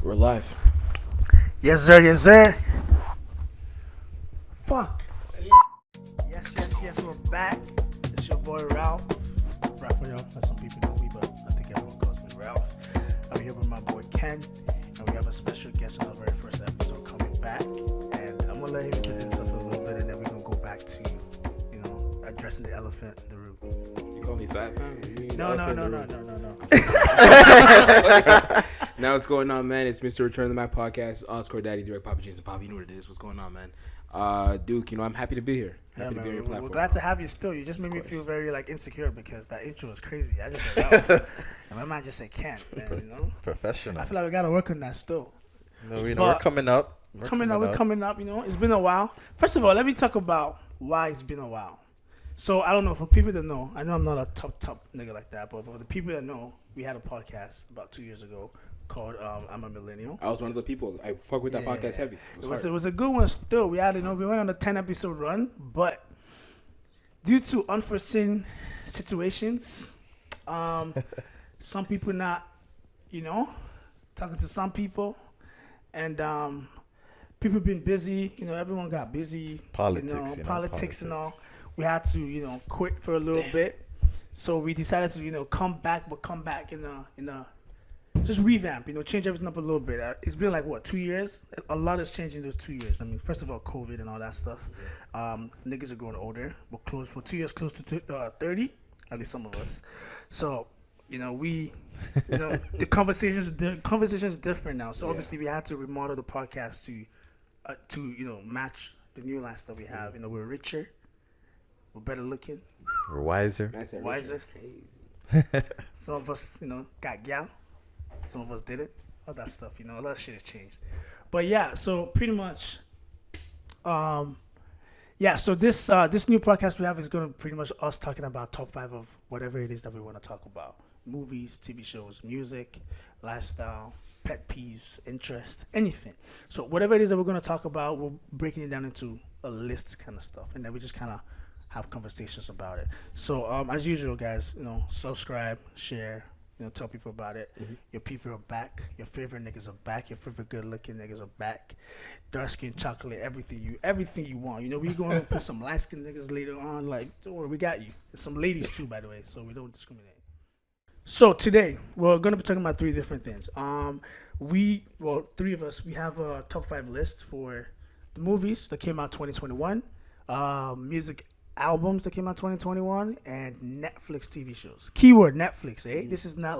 We're live. Yes, sir. Yes, sir. Fuck. Yes. We're back. It's your boy Ralph. Raphael, as some people know me, but I think everyone calls me Ralph. I'm here with my boy Ken, and we have a special guest on our very first episode coming back. And I'm gonna let him introduce himself a little bit, and then we're gonna go back to, addressing the elephant in the room. You call me fat, fam? No. Now what's going on, man? It's Mr. Return to Mak Podcast, Oscar Daddy, Direct Papa Jason Pop. You know what it is. What's going on, man? Duke, I'm happy to be here. Happy to be on your platform. We're glad to have you still. You just made me feel very insecure because that intro was crazy. I just said Ralph, and my mind just said Ken, man, Professional. I feel like we gotta work on that still. We're coming up. We're coming up. It's been a while. First of all, let me talk about why it's been a while. So I don't know, for people that know, I know I'm not a top nigga like that, but for the people that know, we had a podcast about 2 years ago called I'm a Millennial. I was one of the people. I fuck with that podcast heavy. It was a good one still. We had, we went on a 10 episode run, but due to unforeseen situations, some people not, talking to some people, and people been busy. Everyone got busy. Politics and all. We had to, quit for a little bit. So we decided to, come back in a just revamp, change everything up a little bit. It's been 2 years? A lot has changed in those 2 years. I mean, first of all, COVID and all that stuff. Niggas are growing older. We're 2 years close to 30, at least some of us. So, the conversations is different now. So obviously we had to remodel the podcast to match the new lifestyle we have. We're richer. We're better looking. We're wiser. Wiser. Some of us, got gal. Some of us didn't. All that stuff, a lot of shit has changed. But yeah, so pretty much, so this new podcast we have is going to pretty much us talking about top 5 of whatever it is that we want to talk about. Movies, TV shows, music, lifestyle, pet peeves, interest, anything. So whatever it is that we're going to talk about, we're breaking it down into a list kind of stuff. And then we just kind of have conversations about it. So as usual, guys, subscribe, share, tell people about it. Mm-hmm. Your people are back. Your favorite niggas are back. Your favorite good-looking niggas are back. Dark skin, chocolate, everything you want. We're going to put some light-skinned niggas later on. Don't worry, we got you. And some ladies too, by the way, so we don't discriminate. So today we're going to be talking about 3 different things. 3 of us, we have a top 5 list for the movies that came out 2021, music albums that came out 2021, and Netflix TV shows. Keyword Netflix, eh? This is not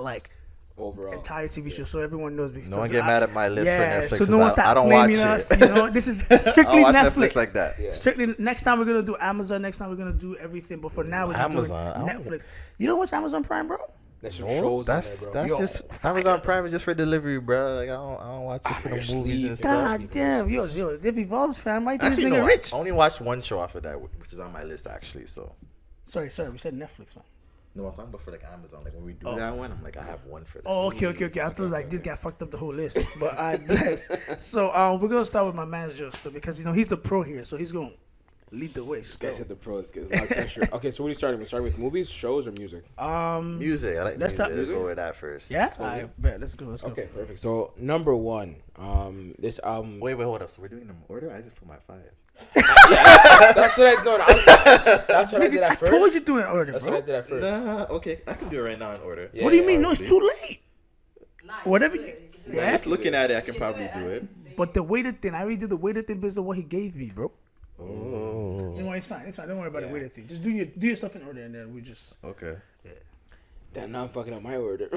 overall entire TV show, so everyone knows. No one get mad at my list for Netflix. So no one start flaming us. This is strictly Netflix like that. Yeah. Strictly. Next time we're gonna do Amazon. Next time we're gonna do everything. But for now, we're doing Netflix. You don't watch Amazon Prime, bro? That's just Amazon Prime is just for delivery, bro. I don't watch it for the movies and stuff. God damn, yo, if evolves, fam, why this nigga nigga rich? I only watched one show off of that, which is on my list actually. So. Sorry, we said Netflix, fam. No, I'm talking about for Amazon. When we do that one, I'm I have one for that. Oh, okay. I thought this guy fucked up the whole list, but I bless. So we're gonna start with my manager still because he's the pro here, so he's gonna lead the way. This guy said the pros. Get a lot of pressure. Okay, so what are you starting with? Starting with movies, shows, or music? Music. I like music. Let's go with that first. Yeah, I bet. Let's go. Okay, perfect. So number 1, this album. Wait, hold up. So we're doing them order? I just put my 5. That's what I did at first. I told you do it in order, That's bro. what I did at first. Okay, I can do it right now in order. What do you mean? No, it's too late. Whatever. Just looking at it, I can probably do it. But the weighted thing, I already did the weighted thing based on what he gave me, bro. Oh. It's fine. Don't worry about the weighted thing. Just do your stuff in order, and then we just. Okay. Yeah. Damn, now I'm fucking up my order.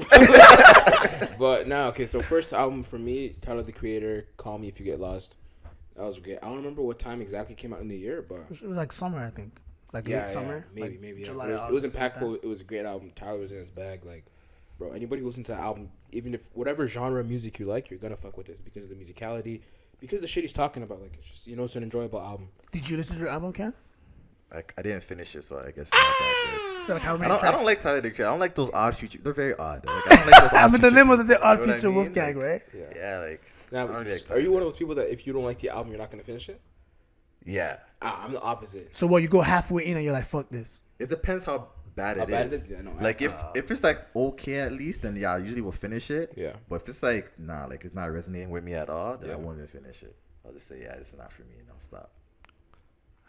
But no, okay. So first album for me, Tyler the Creator, Call Me If You Get Lost. That was great. I don't remember what time exactly came out in the year, but it was summer, I think. Late summer. Maybe. July, it was impactful. It was a great album. Tyler was in his bag. Bro, anybody who listens to that album, even if whatever genre of music you like, you're gonna fuck with this because of the musicality, because the shit he's talking about. It's just it's an enjoyable album. Did you listen to the album, Ken? I didn't finish it, so I guess it's not that good. So how many I don't like Tyler the Creator. I don't like those odd features. They're very odd. I don't like those odd feature. The name of the odd feature Wolfgang, right? Yeah, Now, are you one of those people that if you don't like the album, you're not gonna finish it? Yeah. I'm the opposite. So you go halfway in and you're like, fuck this. It depends how bad it is. Yeah, no, like if it's like okay at least, then I usually will finish it. Yeah. But if it's like like it's not resonating with me at all, then I won't even finish it. I'll just say it's not for me, and I'll stop.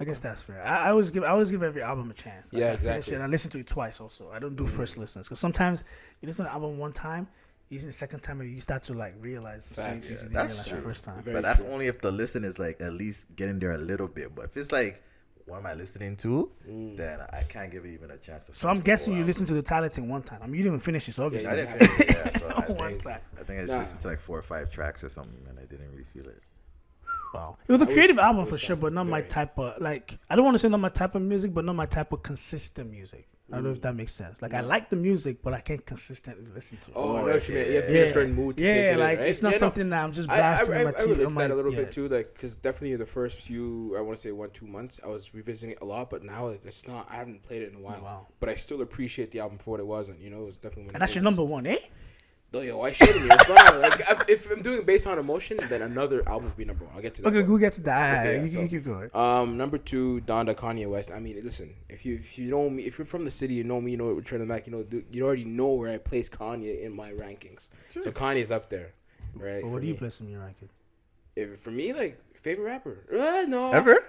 I guess that's fair. I always give every album a chance. Like, Yeah, I finish exactly. it and I listen to it twice. Also, I don't do first listens because sometimes you listen to an album one time, using the second time, you start to like realize the things you didn't realize the first time. But that's only if the listen is like at least getting there a little bit. But if it's like, what am I listening to? Then I can't give it even a chance to. So I'm guessing you listened to the Tyler thing one time. I mean, you didn't even finish it, so obviously. I didn't finish it. Yeah, so one time. I think I just listened to like 4 or 5 tracks or something, and I didn't really feel it. Wow. It was a creative album for sure, but not my type of, like, I don't want to say not my type of music, but not my type of consistent music. I don't know if that makes sense. Like, I like the music, but I can't consistently listen to it. Oh, I know what you mean. You have to get a certain mood to take it, like, right? it's not something that I'm just blasting on my TV. I relate to that a little bit too, like, because definitely the first few, I want to say 1-2 months, I was revisiting it a lot, but now it's not, I haven't played it in a while. Wow. But I still appreciate the album for what it was, and, you know, it was definitely... And that's your number one, eh? Oh, yo, why shitting me? It's fine. Like, if I'm doing based on emotion, then another album would be number one. I'll get to that. Okay, we'll get to that. Okay, you keep going. Number 2, Donda, Kanye West. I mean, listen, if you know me, if you're from the city, you know me, you know Return the Mac, you know, you already know where I place Kanye in my rankings. So Kanye's up there, right? Well, what do you place in your ranking? For me, like, favorite rapper? No. Ever?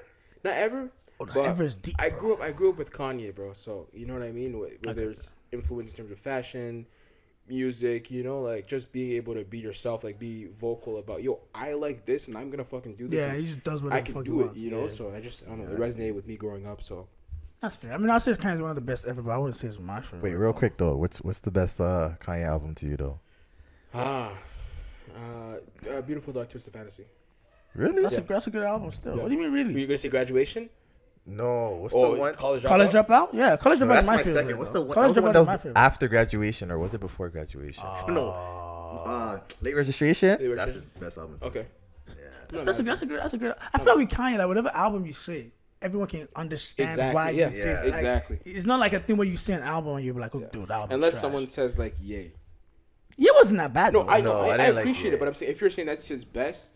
Not ever. Oh, But ever is deep. I grew up with Kanye, bro. So you know what I mean. Whether it's influence in terms of fashion, music, you know, like just being able to be yourself, like be vocal about, yo, I like this and I'm gonna fucking do this. Yeah, he just does what I can do it, wants. you know. So I don't know. It resonated with me growing up. So That's fair. I mean, I'll say Kanye's one of the best ever, but I wouldn't say it's my favorite. Wait, real quick though, what's the best Kanye album to you though? Beautiful Dark Twisted Fantasy. Really? That's a good album still. Yeah. What do you mean, really? Were you gonna say Graduation? No. What's Oh, the one? College College Dropout? Yeah, College Dropout that's is my my favorite. second. What's the one? College That was the one Dropout that is my was favorite. after graduation, or was it before graduation? No. Late registration. That's his best album. Okay. Yeah. That's a good. I feel like with Kanye, like whatever album you say, everyone can understand why you say it. Like, exactly. It's not like a thing where you say an album and you're like, oh, dude, the album. Unless trash. someone says like, yay. Yeah, it wasn't that bad. No, though. I know. I didn't like appreciate Yay. it, but I'm saying if you're saying that's his best,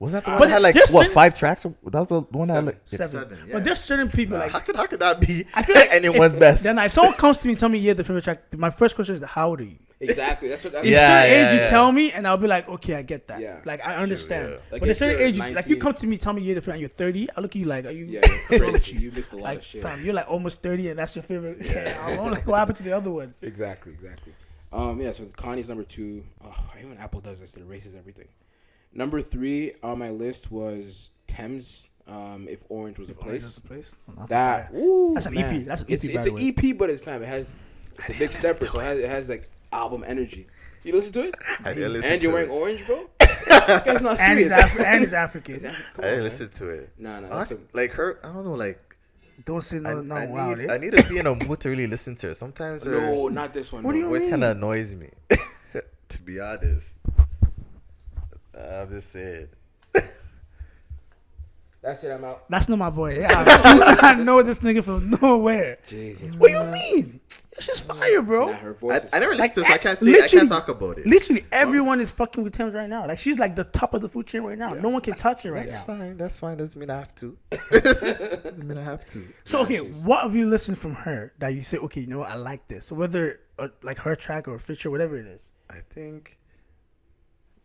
Wasn't that the But one that had like there's what certain- 5 tracks? That was the one that had like Seven. Yeah. But there's certain people like. how could that be I feel like anyone's best? Then if someone comes to me and tell me, yeah, the favorite track, my first question is, how old are you? exactly. That's what. That's If Yeah, certain age yeah. you tell me, and I'll be like, okay, I get that. Yeah. Like I understand. yeah. Like, but at if certain you're age, like you 19 come to me, tell me you're the favorite, and you're 30. I look at you like, are you? Yeah, you're crazy. You missed a lot Like, of shit. fam, you're like almost 30, and that's your favorite. Yeah. I'm like, what happened to the other ones? Exactly. Yeah, so Kanye's number 2. Oh, I hate when Apple does this. It erases everything. Number 3 on my list was Thames. If Orange was a place. That's an EP. That's an EP. It's an EP, but it's a big stepper, so it has like album energy. You listen to it? I didn't listen And you're to wearing it. orange, bro? This guy's not And he's, serious. and he's African. Come I on, didn't man. listen to it. Nah. Like her, I don't know. Like Don't say no. I need to be in a mood to really listen to her. Sometimes her No, not this one. What do you voice mean? kind of annoys me. To be honest, I'm just saying. That's it. I'm out. That's not my boy. Yeah, I know this nigga from nowhere. Jesus. What do you mean? It's just fire, bro. Nah, her voice. I never is listened to it, so I can't literally- I can't talk about it. Literally, everyone is fucking with Thames right now. Like she's like the top of the food chain right now. Yeah. No one can touch her right That's now. fine. That's fine. Doesn't mean I have to. Doesn't mean I have to. So okay, what have you listened from her that you say, okay, you know what, I like this? So whether like her track or a feature, whatever it is. I think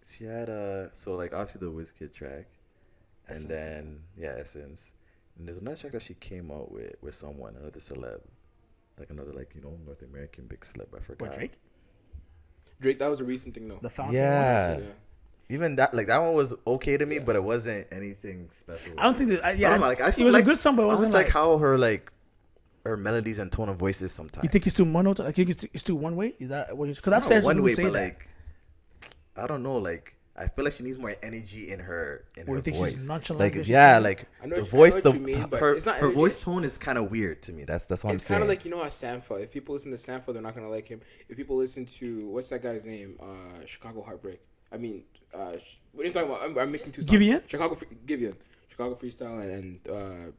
she had so like obviously the WizKid track, and then Essence, and there's another track that she came out with someone, another celeb, like another like North American big celeb. I forgot. What, Drake? Drake, that was a recent thing though. The Fountain Yeah. one? Even that like that one was okay to me, but it wasn't anything special. I don't think that. I don't know, like, I it feel was like, a good song, but it I wasn't was like how her melodies and tone of voice is sometimes. You think it's too mono? Like you think it's too one way? Is that what? Because I've Not said one people way, say but that. like I don't know, like I feel like she needs more energy in her Or you think voice. she's nonchalant? Like when she's yeah, singing? like I know the what- I voice, know the what you mean, but her it's not her energy. voice tone is kind of weird to me. That's what I'm It's saying. kind of like how Sanfa. If people listen to Sanfa, they're not gonna like him. If people listen to what's that guy's name? Chicago Heartbreak. I mean, what are you talking about? I'm making two songs. Giveon? Giveon. Chicago Freestyle and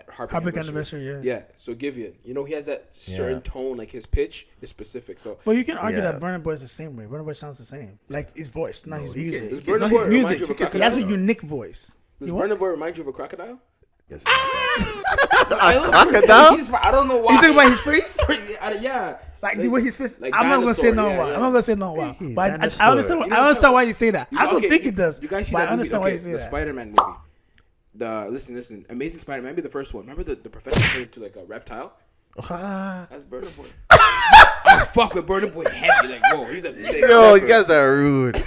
Heartbreak Anniversary, yeah. Yeah. So Giveon, he has that certain tone, like his pitch is specific. So But you can argue Yeah. that Burna Boy is the same way. Burna Boy sounds the same. Like his voice, not his he music. can- does Burna Not Boy his remind music. you of a He has a crocodile? unique voice. Does You what? Burna Boy remind you of a crocodile? Yes, it's not that. I love Crocodile? I don't know why. You think about his face? Yeah. Like the way his face. like I'm not gonna say dinosaur, no yeah, why. yeah. I'm not gonna say no why. Hey, But I dinosaur. understand. You know I understand why you say that. I don't okay, think it does. You guys see but that I understand why movie? you say The that. Spider-Man movie. Listen, Amazing Spider-Man. Maybe the first one. Remember the professor turned into like a reptile? That's Burna Boy. I fuck with Burna Boy heavy. Like, whoa, he's a big Yo, rapper. you guys are rude.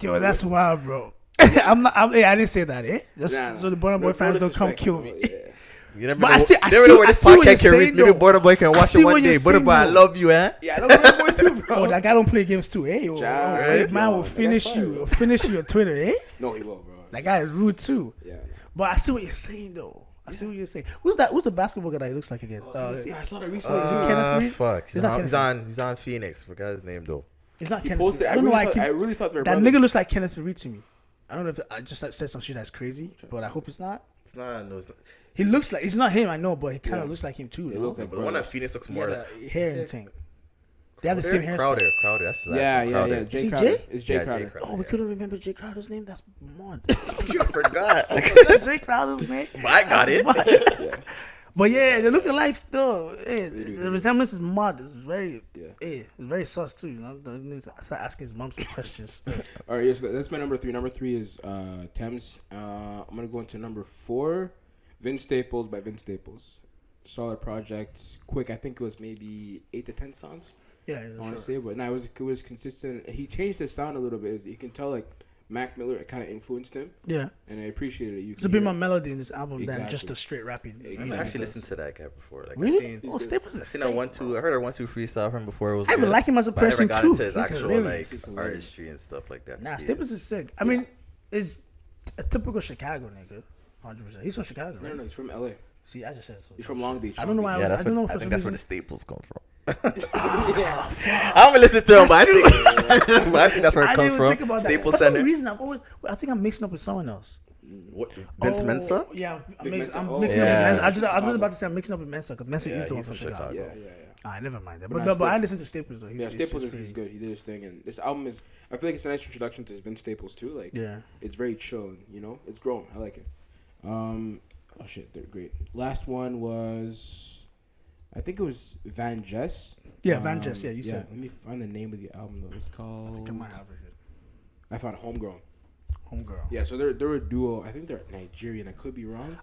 Yo, that's wild, bro. I didn't say that, eh? Just Nah. so the Burna Boy No fans don't come disrespect, kill bro. me. Yeah. You never But know, I see never know where I this see what you're podcast can reach. saying, Maybe though. Border Boy can I watch see it what one you're day. Border saying, Boy, I though. love you, eh? Yeah, I love Burna Boy too, bro. Oh, that guy don't play games too, eh? Right? Man will Yo, finish that's you. fire, Will finish you on Twitter, eh? No, he will, bro. That guy is rude too. Yeah. But I see what you're saying though. I see what you're saying. Who's that? Who's the basketball guy that he looks like again? Yeah, I saw that recently. Kenneth Reed? Fuck. Is that Kenneth He's on Phoenix. Forgot his name though. It's not He Kenneth. posted. Reed. I don't know why I really thought they were that brothers. nigga looks like Kenneth Reed to me. I don't know if I just said some shit that's crazy, but I hope it's not. It's not. No, it's not. He looks like, it's not him, I know, but he kind of Yeah. looks like him too. They No? look like But the one at Phoenix looks He more. had a hair and thing. They have the same hairstyle. Crowder. That's the last Yeah, name. yeah, Crowder. yeah. Is Jay he Crowder. Jay? It's Jay Yeah, Crowder. Jay Crowder. Oh, we couldn't remember Jay Crowder's name. That's mod. You forgot. Jay Crowder's name. I got it. Yeah. But yeah, they look alike still. Hey, the resemblance is mod. It's very, Yeah. hey, it's very sus too. You know, they need to start asking his mom some questions. Still. All right, yes, that's my number 3. Number 3 is Thames. I'm gonna go into number 4, Vince Staples by Vince Staples. Solid project, quick. I think it was maybe 8 to 10 songs. Yeah, I want to say, but no, it was consistent. He changed his sound a little bit. You can tell like Mac Miller kind of influenced him, Yeah, and I appreciated it. You there's a can bit hear more it. melody in this album than Exactly. just the straight rapping. Exactly. I've actually listened to that guy before. Like, Really? He's Oh, good. Staples I've is seen sick. a 1-2. I heard a 1-2 freestyle from him before. It was I even good. like him as a But I person never got too. into his He's actual hilarious. He's like hilarious. artistry and stuff like that. Nah, See Staples his- is sick. I mean, is a typical Chicago nigga. 100%. He's from Chicago, right? No, he's from LA. See, I just said so. He's from Long Beach. I don't know why. Yeah, I that's don't know what, for I some think that's where reason. the staples come from. Yeah. I haven't listened to him, but I think that's where I it didn't comes even from. think about that. Staples For some Center. reason, I think I'm mixing up with someone else. What? Vince Mensa? Yeah, Big Mensa. I'm Oh, mixing yeah. up with Mensa. I was Chicago. just about to say I'm mixing up with Mensa because Mensa Yeah, is the one he's from from Chicago. Chicago. Yeah. I never mind that. But But nah, I Staples- listen to Staples though. Yeah, Staples is pretty good. He did his thing, and this album is. I feel like it's a nice introduction to Vince Staples too. Like, Yeah. it's very chill. You know, it's grown. I like it. Oh shit, they're great. Last one was, I think it was Van Jess. Yeah, Van Jess. Yeah, you said. Let me find the name of the album though. It's called. I think I might have it here. I found Homegrown. Homegirl. Yeah, so they're a duo. I think they're Nigerian. I could be wrong.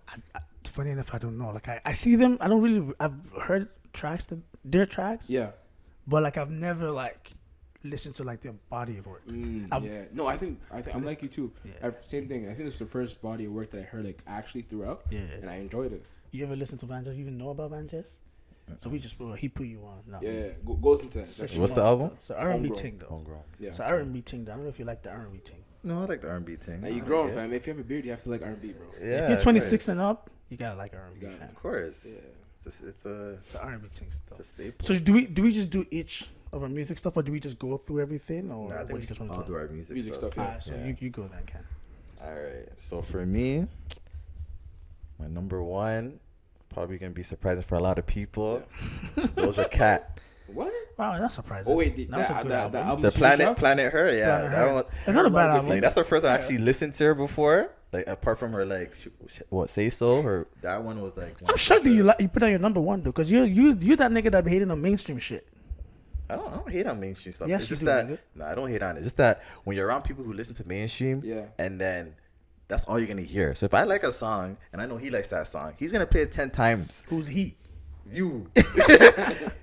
Funny enough, I don't know. Like I see them. I don't really. I've heard tracks, their tracks. Yeah. But like I've never like listened to like their body of work. I've- Yeah. No, I think I'm like you too. Yeah. Same thing. I think this is the first body of work that I heard like actually throughout. Yeah. And I enjoyed it. You ever listen to Van Jess? You even know about Van Jess? So we just he put you on. No. Yeah. Goes into that section. What's the album? So R&B Homegrown. ting though. Homegrown. Yeah. So R&B ting though. I don't know if you like the R&B ting. No, I like the R&B thing. Now you grown, fam. If you have a beard, you have to like R&B, bro. Yeah, If you're 26 and up, you gotta like R&B, You got it. fam. Of course. Yeah. It's a So R&B ting it's stuff. a staple. So do we just do each of our music stuff, or do we just go through everything, or Nah, I what think do we you just should want all to do do? our music, Music stuff, yeah. Alright, so Yeah. you go then, Ken. All right. So for me, my number one, probably gonna be surprising for a lot of people. Doja Cat. What? Wow, that's surprising. Oh wait, That's a good album. album The she just dropped? Planet Her. Yeah, Planet that Her. one. It's not a bad album. Like that's the first I actually listened to her before. Like apart from her like what Say So, her that one was like. I'm shocked that you put on your number one though, because you that nigga that be hating on mainstream shit. I don't hate on mainstream stuff. Yes, it's you just do, that nigga. no, I don't hate on it. It's just that when you're around people who listen to mainstream, Yeah. and then that's all you're gonna hear. So if I like a song and I know he likes that song, he's gonna play it 10 times. Who's he? You.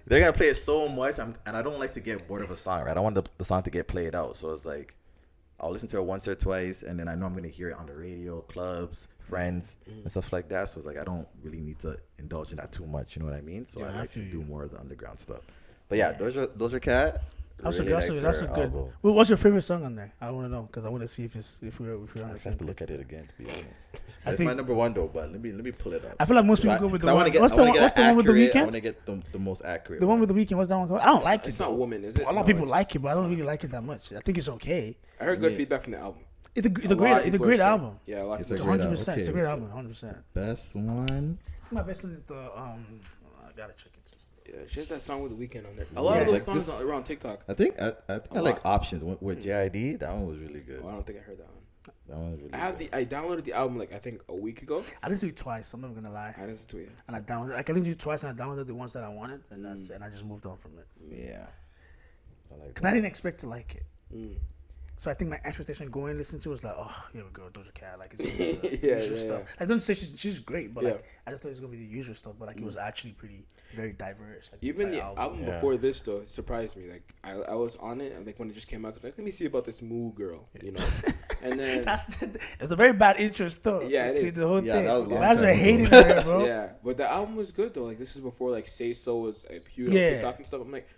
They're gonna play it so much, and I don't like to get bored of a song. Right? I want the song to get played out. So it's like I'll listen to it once or twice, and then I know I'm gonna hear it on the radio, clubs, friends, and stuff like that. So it's like I don't really need to indulge in that too much. You know what I mean? So Yeah, I I like to feel do you. more of the underground stuff. But yeah, those are Cat. That's Really a liked that's her a good. album. Well, what's your favorite song on there? I want to know because I want to see if we're on I the just have same. to look at it again, to be honest. I It's think- my number one though, but let me pull it up. I feel like most people So go with I the wanna one. get- What's I the wanna one? get What's the one with the accurate- I weekend? want to get the most accurate. The one with the weekend. What's that one called? I don't like it. It's not though. Woman, is it? A lot of No, people it's- like it, but I don't really like it that much. I think it's okay. I heard good feedback from the album. It's a lot of great people are great saying- album. Yeah, a lot of It's a people. great 100%. It's a Okay. great album. 100%. Best one. My best one is the I gotta check it too. Yeah, she has that song with the weekend on there. A lot of Yeah, those like songs this- are on TikTok. I think I A like lot. Options with JID. That one was really good. Oh, I don't think I heard that one. That one's really I downloaded the album like I think a week ago. I listened to it twice. I'm not gonna lie. I listened to it. And I downloaded. Like I listened to it twice, and I downloaded the ones that I wanted, and I just moved on from it. Yeah. I like Cause that. I didn't expect to like it. Mm. So I think my expectation going listening to it was like, oh, here we go, Doja Cat, like it's gonna be the Yeah, usual yeah, stuff. yeah. I don't say she's great, but Yeah. like I just thought it was gonna be the usual stuff. But like it was actually very diverse. Like, Even the entire album Yeah. before this though surprised me. Like I was on it, and like when it just came out, I was like, let me see about this Moo girl, you know. And then it's a very bad interest though. Yeah, it See is. the whole Yeah, thing. that was a long That's time what ago. hated her, bro. yeah, but the album was good though. Like this is before like Say So was huge Yeah. on TikTok and stuff. I'm like,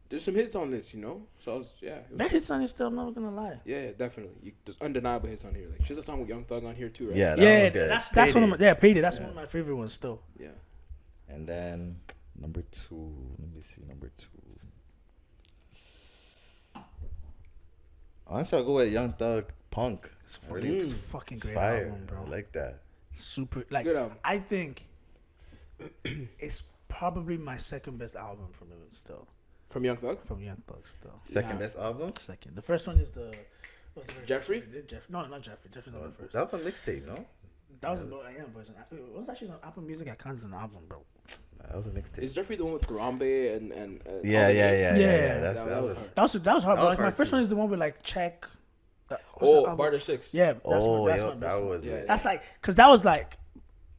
there's some hits on this, you know. So I was it was That good. hits on it still. I'm not gonna lie. Yeah, definitely. There's undeniable hits on here. Like she's a song with Young Thug on here too, right? Yeah, that one Yeah, was good. that's one of my Payday. That's Yeah. one of my favorite ones still. Yeah. And then number 2. Let me see number 2. Honestly, I'll go with Young Thug Punk. It's fucking It's great fire. album, bro. I like that. Super like Good album. I think it's probably my second best album from him still. From Young Thug. From Young Thug still. Second Yeah. best album? Second. The first one is the what's the very Jeffrey? first one? No, not Jeffrey. Jeffrey's not the first. That was a mixtape, no? That was a yeah, but it was actually on Apple Music. I counted an album, bro. That was a mixtape. Is Jeffrey the one with Harambe and Yeah, all the yeah, names? Yeah. That's, That was hard. That was hard. That But was like my hard first too. one is the one with like Check. what's the Oh, album? Barter 6. Yeah. That's Oh, that's yeah, my best that one. was Yeah. it. That's like because that was like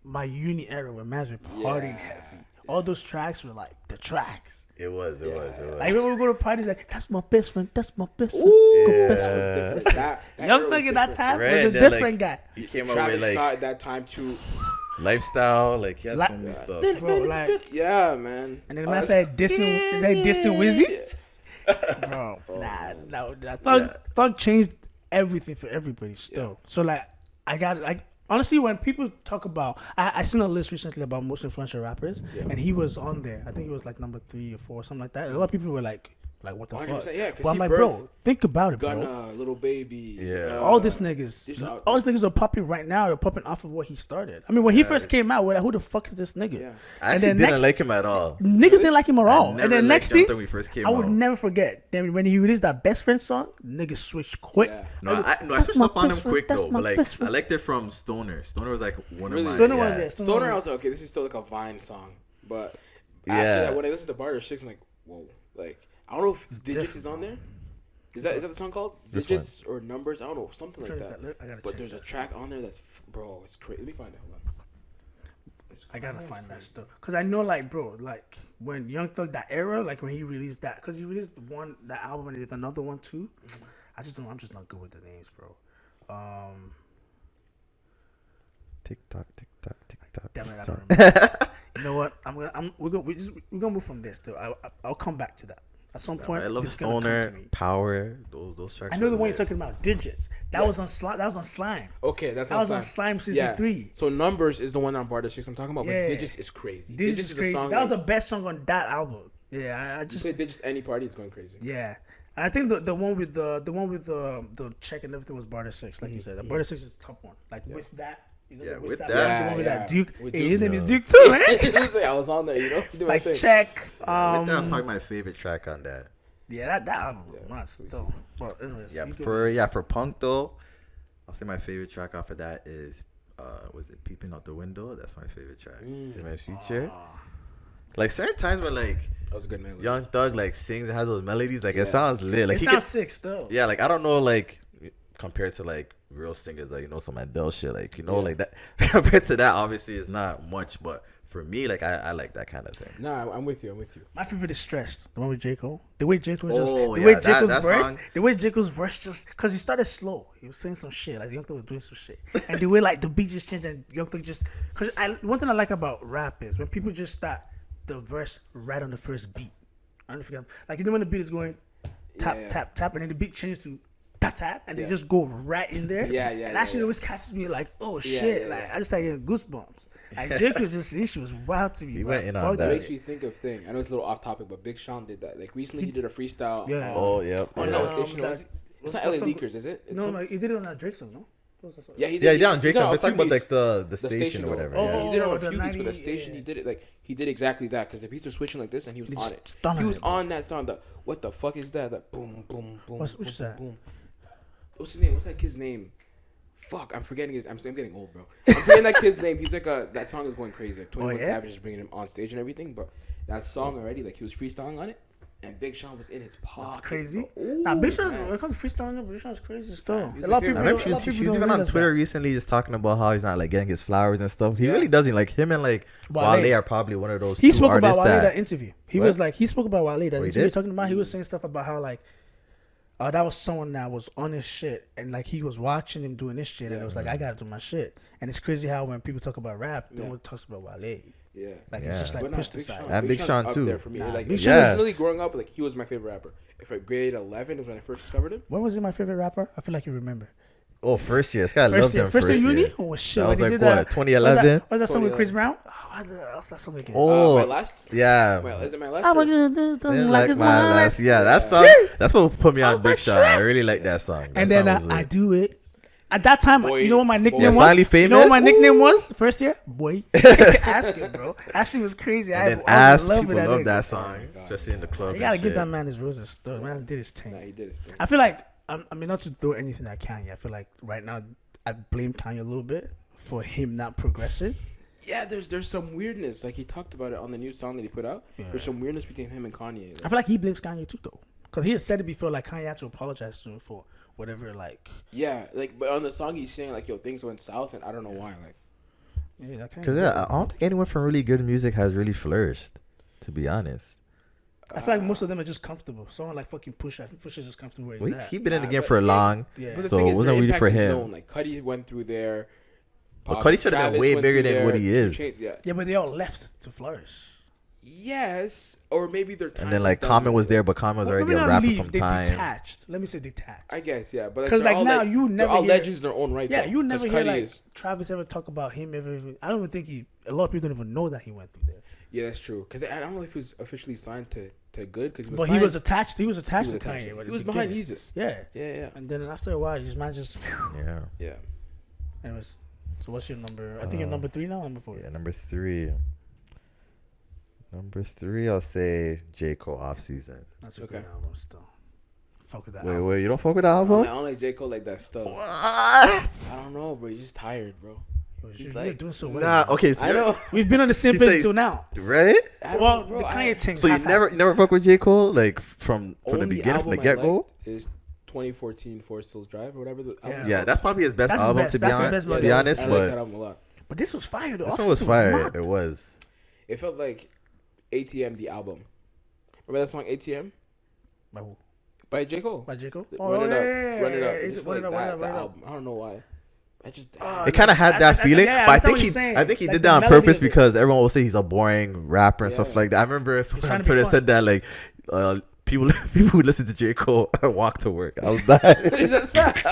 my uni era where mans were partying Yeah. heavy. All those tracks were like the tracks. It was. Like when we go to parties, like that's my best friend. That's my best friend. Ooh, Yeah. Best friend. Different. That Young era Thug was in that different. time Right, was a then, like, different guy. He came out Travis with like Scott at that time too. lifestyle, like he had Like- so many stuff. Bro, like, Yeah, man. and then the man said dissing Wizzy. Bro, Thug changed everything for everybody still. So like, I got like honestly when people talk about, I seen a list recently about most influential rappers, and he was on there. I think he was like number 3 or 4, something like that. And a lot of people were like what the fuck? 100%, yeah, 'cause But I'm he like, birthed bro, think about it, bro. Gunna, Little Baby. Yeah. All these niggas, these are- all these niggas are popping right now. They're popping off of what he started. I mean, when he first came out, we're like, who the fuck is this nigga? Yeah. I And actually then didn't next- like him at all. Niggas didn't like him at all. never And then liked next him thing, after we first came I would out. never forget. Then when he released that Best Friend song, niggas switched quick. Yeah. No, I That's switched my up on him best friend. quick That's though. my But like, best I friend. liked it from Stoner. Stoner was like one Really? of my. Stoner yeah. was it. Stoner, I was like, okay, this is still like a Vine song. But after Yeah. that, when I listened to Barter 6, I'm like, whoa. Like, I don't know if Digits is on there. Is that the song called This Digits or Numbers? I don't know, something like Check that. that. I gotta But check there's a that. track on there that's bro, it's crazy. Let me find it. Hold on. I gotta find that stuff. Cause I know, like, bro, like when Young Thug that era, like when he released that, cause he released that album and he did another one too. I'm just not good with the names, bro. Tick tock, tick tock, tick tock. Damn it, I tick don't tock. remember. You know what? We're gonna move from this though. I'll come back to that at some point. I love it's gonna come to Stoner, me. Power. Those tracks. I know the were one you're lit. talking about, Digits. That was on Slime. That was on Slime. Okay, that's That was on Slime season 3. So Numbers is the one on Barter 6 I'm talking about, Yeah. but Digits is crazy. Digits is crazy. a song That was the like, best song on that album. Yeah, I you just play Digits any party, it's going crazy. yeah. And I think the one with the check and everything was Barter 6, like you said. Barter 6 is the top one. Like with that. You know, Yeah, with with that, that. the one with Yeah, that Duke. with Hey, Duke, his name is yeah. Duke too, man. I was on there, you know? Do my Like thing. check. That was probably my favorite track on that. Yeah, that album was nuts though. Well, anyways, Yeah, you for Punk though, I'll say my favorite track off of that is was it Peeping Out the Window? That's my favorite track. In my future. Like certain times when like That was a good melody. Young Thug like sings and has those melodies, like it sounds lit. Like it he sounds gets, sick still. yeah, like I don't know, like compared to like real singers, like some Adele shit, like like that. Compared to that, obviously it's not much, but for me, like I like that kind of thing. Nah, I'm with you. My favorite is Stressed, the one with J. Cole. The way J. Cole Oh, the yeah, way J. that- Cole's that verse, song. the way J. Cole's verse just, cause he started slow. He was saying some shit, like Young Thug was doing some shit, and the way like the beat just changed and Young Thug just, cause one thing I like about rap is when people just start the verse right on the first beat. I don't know if you got, like you know when the beat is going tap Yeah. tap tap, and then the beat changes to tap tap, and they just go right in there. Yeah, And that shit always catches me like, oh shit, yeah, like yeah. I just started getting goosebumps. Like J. Cole just, this shit was wild to me. He bro. went in on Fuck It that. makes me think of thing. I know it's a little off topic, but Big Sean did that. Like recently, he did a freestyle. Yeah. Oh yeah. On yeah. what station that- was it? It's not what's LA some- Leakers, is it? It's No, some- no, he did it on that Drake song, no? What was that song? Yeah, he did. Yeah, he yeah, on did Drake's it song. a We're talking few about like beats. the station or though. whatever. Oh, yeah. He did it on a the few beats, but the 90, station yeah. he did it like he did exactly that because the beats were switching like this and he was He on just it. stung He on was it, bro. on that song. The what the fuck is that? That boom boom boom. Which boom, is that? Boom. What's his name? What's that kid's name? Fuck, I'm forgetting his. I'm getting old, bro. I'm forgetting that kid's name. He's like that song is going crazy. Like 21 Savage is bringing him on stage and everything. But that song already, like he was freestyling on it, and Big Sean was in his pocket. That's crazy. Ooh, Nah, Big Sean, man. when it comes to freestyling, Big Sean's crazy still. He's A my lot of favorite. people. I remember a lot of she's people even don't on realize Twitter that. recently just talking about how he's not like getting his flowers and stuff. He really doesn't. Like him and like Wale are probably one of those He two spoke about artists Wale that that interview. He was like, he spoke about Wale that he interview did? talking about. He was saying stuff about how like, that was someone that was on his shit and like he was watching him doing this shit and it was like I gotta do my shit. And it's crazy how when people talk about rap, no one talks about Wale. Yeah. Like it's just like But no, pushed Big aside. Sean, And Big Sean's Sean, up too. there for me. Nah, Like Big Sean is- personally, growing up, like he was my favorite rapper. If I grade 11 was when I first discovered him. When was he my favorite rapper? I feel like you remember. Oh, first year. This guy loved them First year uni? year. Oh shit! That was when he like did what, that- 2011? Was that song with 2011. Chris Brown? Oh, what's that song again? Oh, My last. yeah. Well, is it my last? I'm or- gonna do something Didn't like like it's my my last. last. Yeah, that song. Cheers. That's what put me on Oh, Big my Sean. shit. I really like that song. That And then song was I lit. do it. At that time, Boy, you know what my boy. nickname When was? finally You know what my famous? nickname was? First year? Boy. Ask it, bro. Ashley was crazy. And then I Ass, love people that love nigga. that song, God, especially in the club. You gotta and give shit. that man his roses. Though. Man did his thing. Nah, he did his thing. I feel like, I mean, not to throw anything at Kanye. I feel like right now, I blame Kanye a little bit for him not progressing. Yeah, there's some weirdness. Like he talked about it on the new song that he put out. Yeah. There's some weirdness between him and Kanye. I feel like he blames Kanye too, though. Because he has said it before, like Kanye had to apologize to him for whatever, like. Yeah, like but on the song he's saying like yo things went south and I don't know why. Like Yeah, that Kanye. Because I don't think anyone from really good music has really flourished, to be honest. I feel like most of them are just comfortable. Someone like fucking Pusha. I think Pusha's just comfortable where he's at. He been in the Nah, game but for yeah, long, Yeah. but the so thing it is, wasn't their really for impact is him. known. Like Cudi went through there. But Cudi should have been Travis way went bigger through than what he there, is. 2 Chainz, yeah. Yeah, but they all left to flourish. Yes, or maybe their time. And then like done Common was with there, it. but Common was Well, already maybe a not rapper leave, from they time. detached. Let me say detached. I guess yeah, but 'Cause, they're like, all, now you they're never all hear- legends in their own right. Yeah, though, you never 'cause hear Cudi like is- Travis ever talk about him ever. I don't even think a lot of people don't even know that he went through there. Yeah, that's true. Because I don't know if he was officially signed to Good because But he was attached. He was attached he to was attached. Kanye. at He the was behind beginning. Jesus. Yeah, Yeah. and then after a while, his man just. Yeah. Yeah. Anyways, so what's your number? I think you're number 3 now. Number 4. Yeah, number 3. Number 3, I'll say J. Cole Off Season. That's a Okay. good album still. Fuck with that. Wait, album. you don't fuck with the I album? don't like J Cole like that stuff. What? I don't know, bro. You're just tired, bro. You're like- doing so well. Nah, man. okay, so I know. We've been on the same He page says- till now. right? I don't Well, know, bro. the Kanye thing. So you never fuck with J. Cole like from the Only beginning, from the album I get go? liked is 2014 Forest Hills Drive or whatever the album. Yeah, that's probably his best That's his album best. to be That's his honest. best, To but be that's- honest, I like that but album a lot. But this was fire. The this Off one was Season fire. mad. It was. It felt like ATM the album. Remember that song ATM By who? by J Cole? By J. Cole? Run it up, run it up. yeah, It just Run felt It Up, like Run It that Up, Run It Up. album. I don't know why. I just It kind of had that feeling, yeah, but I understand think what you're saying. I think he Like did the that on melody purpose of it. because everyone will say he's a boring rapper and stuff Yeah. like that. I remember someone trying on to be Twitter fun. said that like people who listen to J. Cole walk to work. I was dying. that's fact.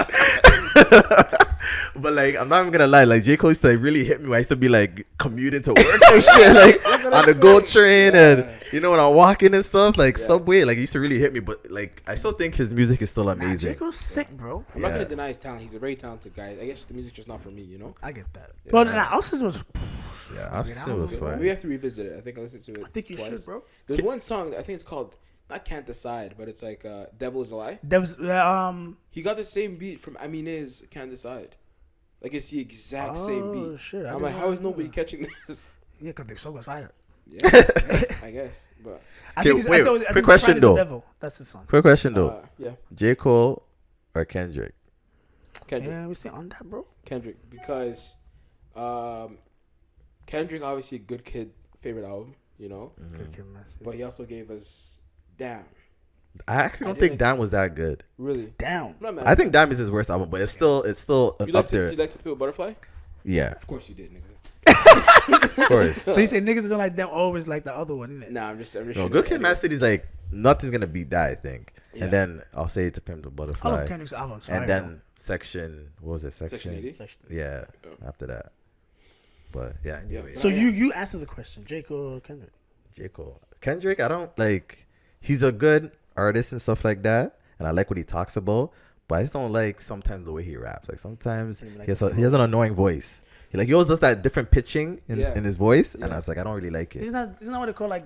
But like I'm not even gonna lie, like J. Cole used to like, really hit me when I used to be like commuting to work and shit, like on the GO train and you know when I'm walking and stuff, like subway, like he used to really hit me. But like I still think his music is still J. amazing. Cole's sick, bro. I'm not Yeah. gonna deny his talent. He's a very talented guy. I guess the music's just not for me, you know. I get that. But nah, Off Season was. Yeah, I've still was fine. We have to revisit it. I think I listened to it. I think you twice. should, bro. There's one song I think it's called not Can't Decide, but it's like Devil Is a Lie. Dev's He got the same beat from Aminé's Can't Decide. Like it's the exact same beat. Shit, I I'm didn't like, know how is that. nobody catching this? Yeah, because the song was fire. Yeah, I guess. But I Okay, think it's, wait, I thought, I quick think question, Surprise is the though. Devil. That's the song. Quick question though, yeah, J. Cole or Kendrick? Kendrick. Yeah, we still on that, bro. Kendrick, because Kendrick obviously a Good Kid favorite album, you know, Good Kid, Mad but he also gave us Damn. I actually don't I think didn't- Damn was that good. Really? Down. I'm not mad. I think Damn is his worst album, but it's still you up like there. you like to feel Butterfly? Yeah, Of course you did, nigga. of course. So you say niggas that don't like them always like the other one, innit? Nah, I'm just No, shooting Good it Kid, anyway. Mad City's like nothing's gonna beat that. I think. Yeah. And then I'll say To Pimp the I love Butterfly. Kendrick's albums. And then Section, what was it? Section 80. Yeah, after that. But yeah, anyway. So you answer the question, J. Cole or Kendrick? J. Cole. Kendrick, I don't like, he's a good artist and stuff like that. And I like what he talks about. But I just don't like sometimes the way he raps. Like sometimes Like he has an annoying voice. He always does that different pitching in his voice. And Yeah. I was like, I don't really like it. Isn't that what they call like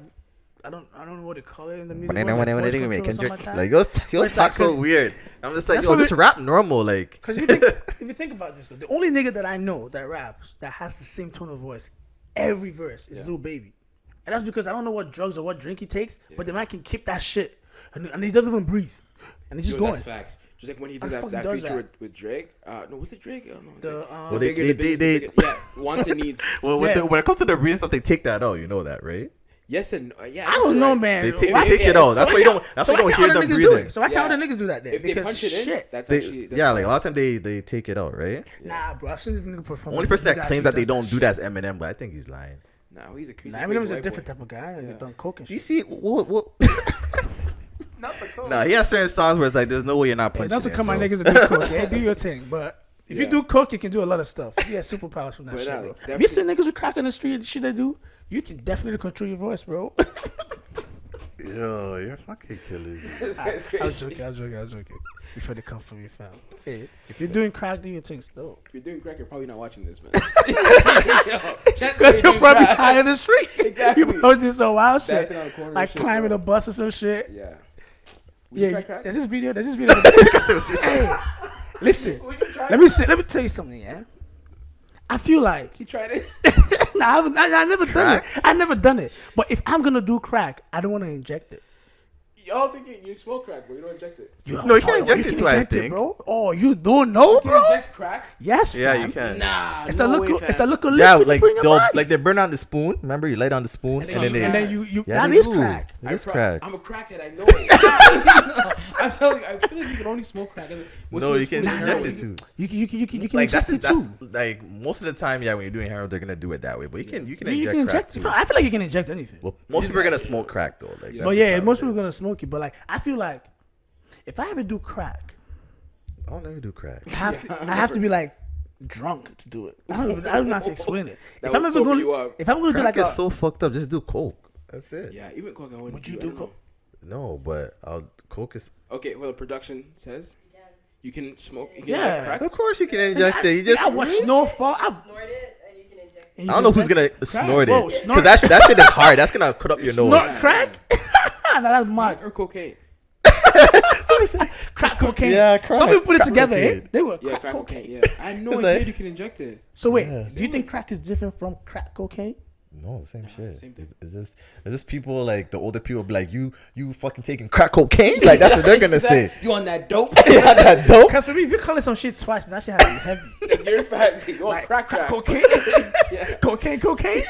I don't know what they call it in the music. But then world, when voice they control make or something Kendrick, like like that. those talk so weird. I'm just like, That's yo, what just rap normal, like. Because if you think about this, the only nigga that I know that raps that has the same tone of voice every verse is Lil Baby, and that's because I don't know what drugs or what drink he takes, but the man can keep that shit, and he doesn't even breathe, and he's just going. That's facts. Just like when he did How the fuck that he does feature that? with Drake. No, was it Drake? I don't know. Well, They wants and needs. Well, when it comes to the breathing stuff, they take that out. You know that, right? Yes and yeah. I don't know, man. They take it out. That's why you don't. That's why you don't hear them breathing. So why can't all the niggas do that then? If they punch it in, that's actually Yeah, like a lot of time they take it out, right? Nah, bro. I've seen this nigga perform. Only person that claims that they don't do that is Eminem, but I think he's lying. No, he's a crazy. Eminem's a different type of guy. Like done coke and You shit. see, what? Not the coke. Nah, he has certain songs where it's like, there's no way you're not punching. That's what it, come my bro. niggas to do coke. Yeah, do your thing, but. If you do coke, you can do a lot of stuff. You get superpowers from that shit, bro. If you see niggas with crack on the street, the shit they do, you can definitely control your voice, bro. Yo, you're fucking killing me. I was joking. Before they come for me, fam. Hey, if you're doing crack, do your thing still. If you're doing crack, you're probably not watching this, man. Because you're probably high on the street. Exactly. You probably do some wild shit. Dancing on the corner Like shit, climbing bro. a bus or some shit. Yeah. Yeah, there's this video. Hey, listen. Let me tell you something, yeah? I feel like He tried it. I never done it. I never done it. But if I'm gonna do crack, I don't want to inject it. Y'all think you smoke crack, but you don't inject it. No, you can inject it too, I think. bro. Oh, you don't know, You can bro? inject crack? Yes, Yeah, fam. you can. Nah, It's no a way, look. fam. It's a look. Yeah, like they'll they burn on the spoon. Remember, you light on the spoon, and then you. Yeah, That they is do. crack. It is crack. I'm a crackhead. I know. I'm telling you. I feel like you can only smoke crack. No, you can inject it too. You can Like inject it too. like most of the time, yeah. When you're doing heroin, they're gonna do it that way. But you can You inject can crack inject. too. I feel like you can inject anything. Well, most people are gonna smoke crack though. Like, Yeah. But yeah, most people are gonna smoke it. But like, I feel like if I ever do crack, I'll never do crack. I have to be like drunk to do it. I don't know how to explain it. That would sober you up. If I'm gonna do Crack like is so fucked up. Just do coke. That's it. Yeah, even coke. I wouldn't would you I do don't know. coke? No, but coke is. Okay, well, the production says you can smoke. You can Yeah. inject crack. Of course, you can inject it. You just. I watch Snowfall. Snort it and you can inject it. I don't know who's gonna snort Whoa, it. snort- Because that shit is hard. That's gonna cut up your nose. Snort crack? Nah, that's mad. Or cocaine. Crack cocaine. Yeah, crack. Some people put it Crack together, eh? cocaine. They were Yeah, crack, crack cocaine. cocaine. Yeah, I know. It's I like- heard you can inject it. So wait, Yeah. do you think crack is different from crack cocaine? No, the same shit. same thing. It's just people like the older people be like you fucking taking crack cocaine, like that's what they're gonna say. You on that dope? Yeah, that dope. Because for me, if you call it some shit twice, that shit has to be heavy. You're fat. You on Like crack cocaine, Yeah. cocaine.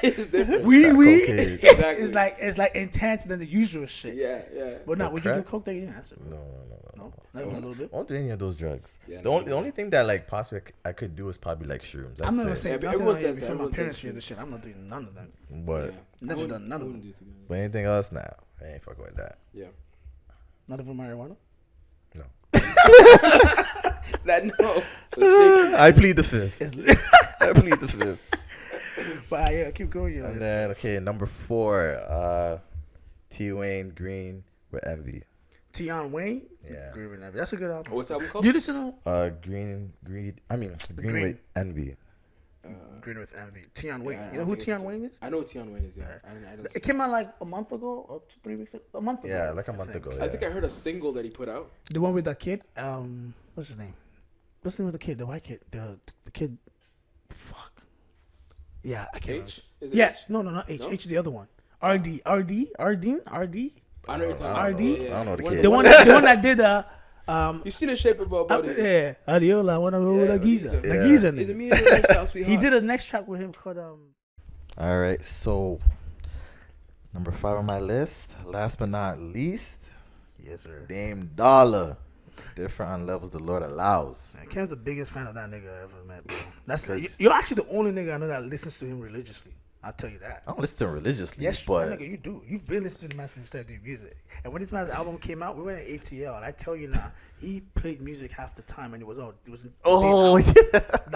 It's different. Weed. cocaine. Exactly. It's like intense than the usual shit. Yeah. But now, But would you do crack? coke? That you didn't answer. No. No, not even a little bit. I won't do any of those drugs. Yeah, The only thing that like possibly I could do is probably like shrooms. That's I'm not gonna it. say Yeah, but nothing everyone on here says that. before my Everyone parents says hear that. this shit. I'm not doing none of them. But Never done none of them. but anything else now, I ain't fucking with that. Yeah. Not even marijuana. No. That no. I plead the fifth. It's I plead the fifth. but yeah, keep going. Yeah. And then okay, number 4, T Wayne Green with Envy. Tion Wayne. Yeah. Green with Envy. That's a good album. What's that album called? You listen to Green Green. with Envy. Green with Envy. Tion Wayne. Yeah, I You know who think it's Tion Wayne is? I know what Tion Wayne is. Yeah. I don't It came out like a month ago or 3 weeks ago. A month ago. Yeah, like a month think. ago. I think I heard a single that he put out. The one with that kid. What's his name? What's the name of the kid? The white kid. The kid. Fuck. Yeah, I can't. H? Is it Yeah. H? No, not H. No? H is the other one. RD. I know you're talking I about. don't know. Yeah, I don't know the One of kid. The one that did You seen the shape of a body? yeah. Adiola, one of the Giza. Giza. The Giza Is it nigga. me and your lifestyle, sweetheart? He did a next track with him called All right, so number 5 on my list, last but not least, Yes sir. Dame Dollar. Different on levels the Lord allows. Man, Ken's the biggest fan of that nigga I ever met, bro. You're actually the only nigga I know that listens to him religiously. I'll tell you that. I don't listen to him religiously, Yes, but nigga, you do. You've been listening to the man since he started doing music. And when this man's album came out, we went at ATL, and I tell you now, he played music half the time, and it was the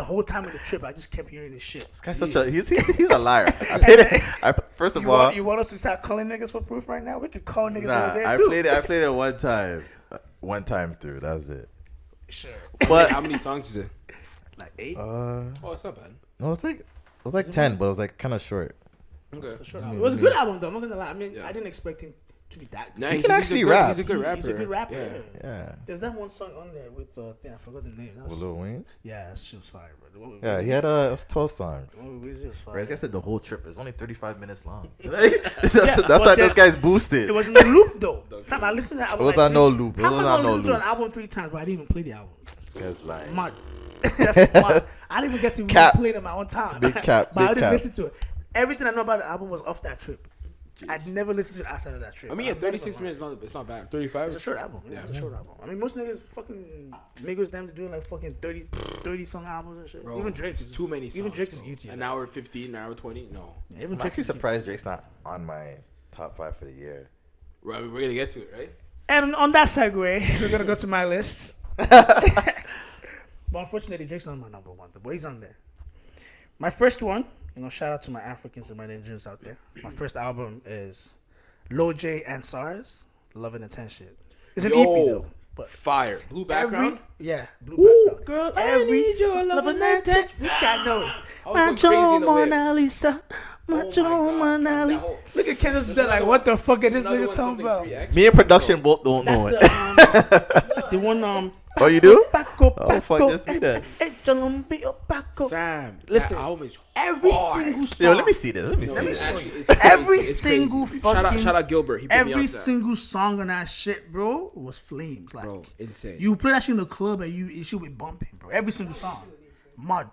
whole time of the trip. I just kept hearing this shit. this guy's he's a liar. I played it. First of all, You want us to start calling niggas for proof right now? We could call niggas nah, over there I too. played it one time through. That was it. Sure. But How many songs is it? Like 8? Oh, it's not bad. no, it was like 10, but it was like kind of short. Okay. It's a short album. It was a good album though. I'm not gonna lie. I mean, I didn't expect him to be that good. Nah, He can actually rap. He's a good rapper. He's a good rapper. Yeah. Yeah. There's that one song on there with I forgot the name. With Lil Wayne? Yeah, that shit was fire, bro. Yeah, he had it was 12 songs. Weezy was fire. Whereas I said the whole trip is only 35 minutes long. Yeah, that's but why then- this guy's boosted. It was no loop though. Fam, I listened to that It album. was like on no three- loop. It How am was I on gonna no listen to loop. an album 3 times, but I didn't even play the album? This guy's lying. Mad. That's mad. I didn't even get to Cap. play it on my own time. Big cap, But I big didn't cap. listen to it. Everything I know about the album was off that trip. I'd never listened to it outside of that trip. I mean, I'm yeah, not 36 gonna lie. minutes. It's not bad. 35. It's a short album. Yeah, it's a short album. I mean, most niggas fucking Migos them doing like fucking 30 song albums and shit. Bro, even Drake's it's too many songs. Even Drake is bro. guilty. of An that. hour 15, an hour 20. No. Yeah, even I'm Drake actually is surprised Drake's not on my top 5 for the year. Right, we're gonna get to it, right? And on that segue, we're gonna go to my list. But unfortunately, Drake's not my number one, but he's on there. My first one, shout out to my Africans and my Nigerians out there. My first album is Lil J and SARS, Love and Attention. It's an EP though. But Fire. Blue background. blue Ooh, background. girl, Every I need your love and attention. This guy knows. I was going crazy in the whip. Mona Lisa. Macho God, Mona that Lisa. whole- Look at Kansas There's there another like, what the fuck is this Another nigga one, talking something about? 3X. Me and production both don't That's know it. the one Oh, you do? Paco, Oh, fuck, just me then. Paco. Fam, Listen, that album is Every hard. single song. Yo, let me see this. Let me No, see it's this. actually- it's Every crazy. It's single crazy. fucking. Shout out Gilbert. He put me Every on that. single song on that shit, bro, was flames. Like, Bro, insane. you play that shit in the club and it should be bumping, bro. Every single song. Mud.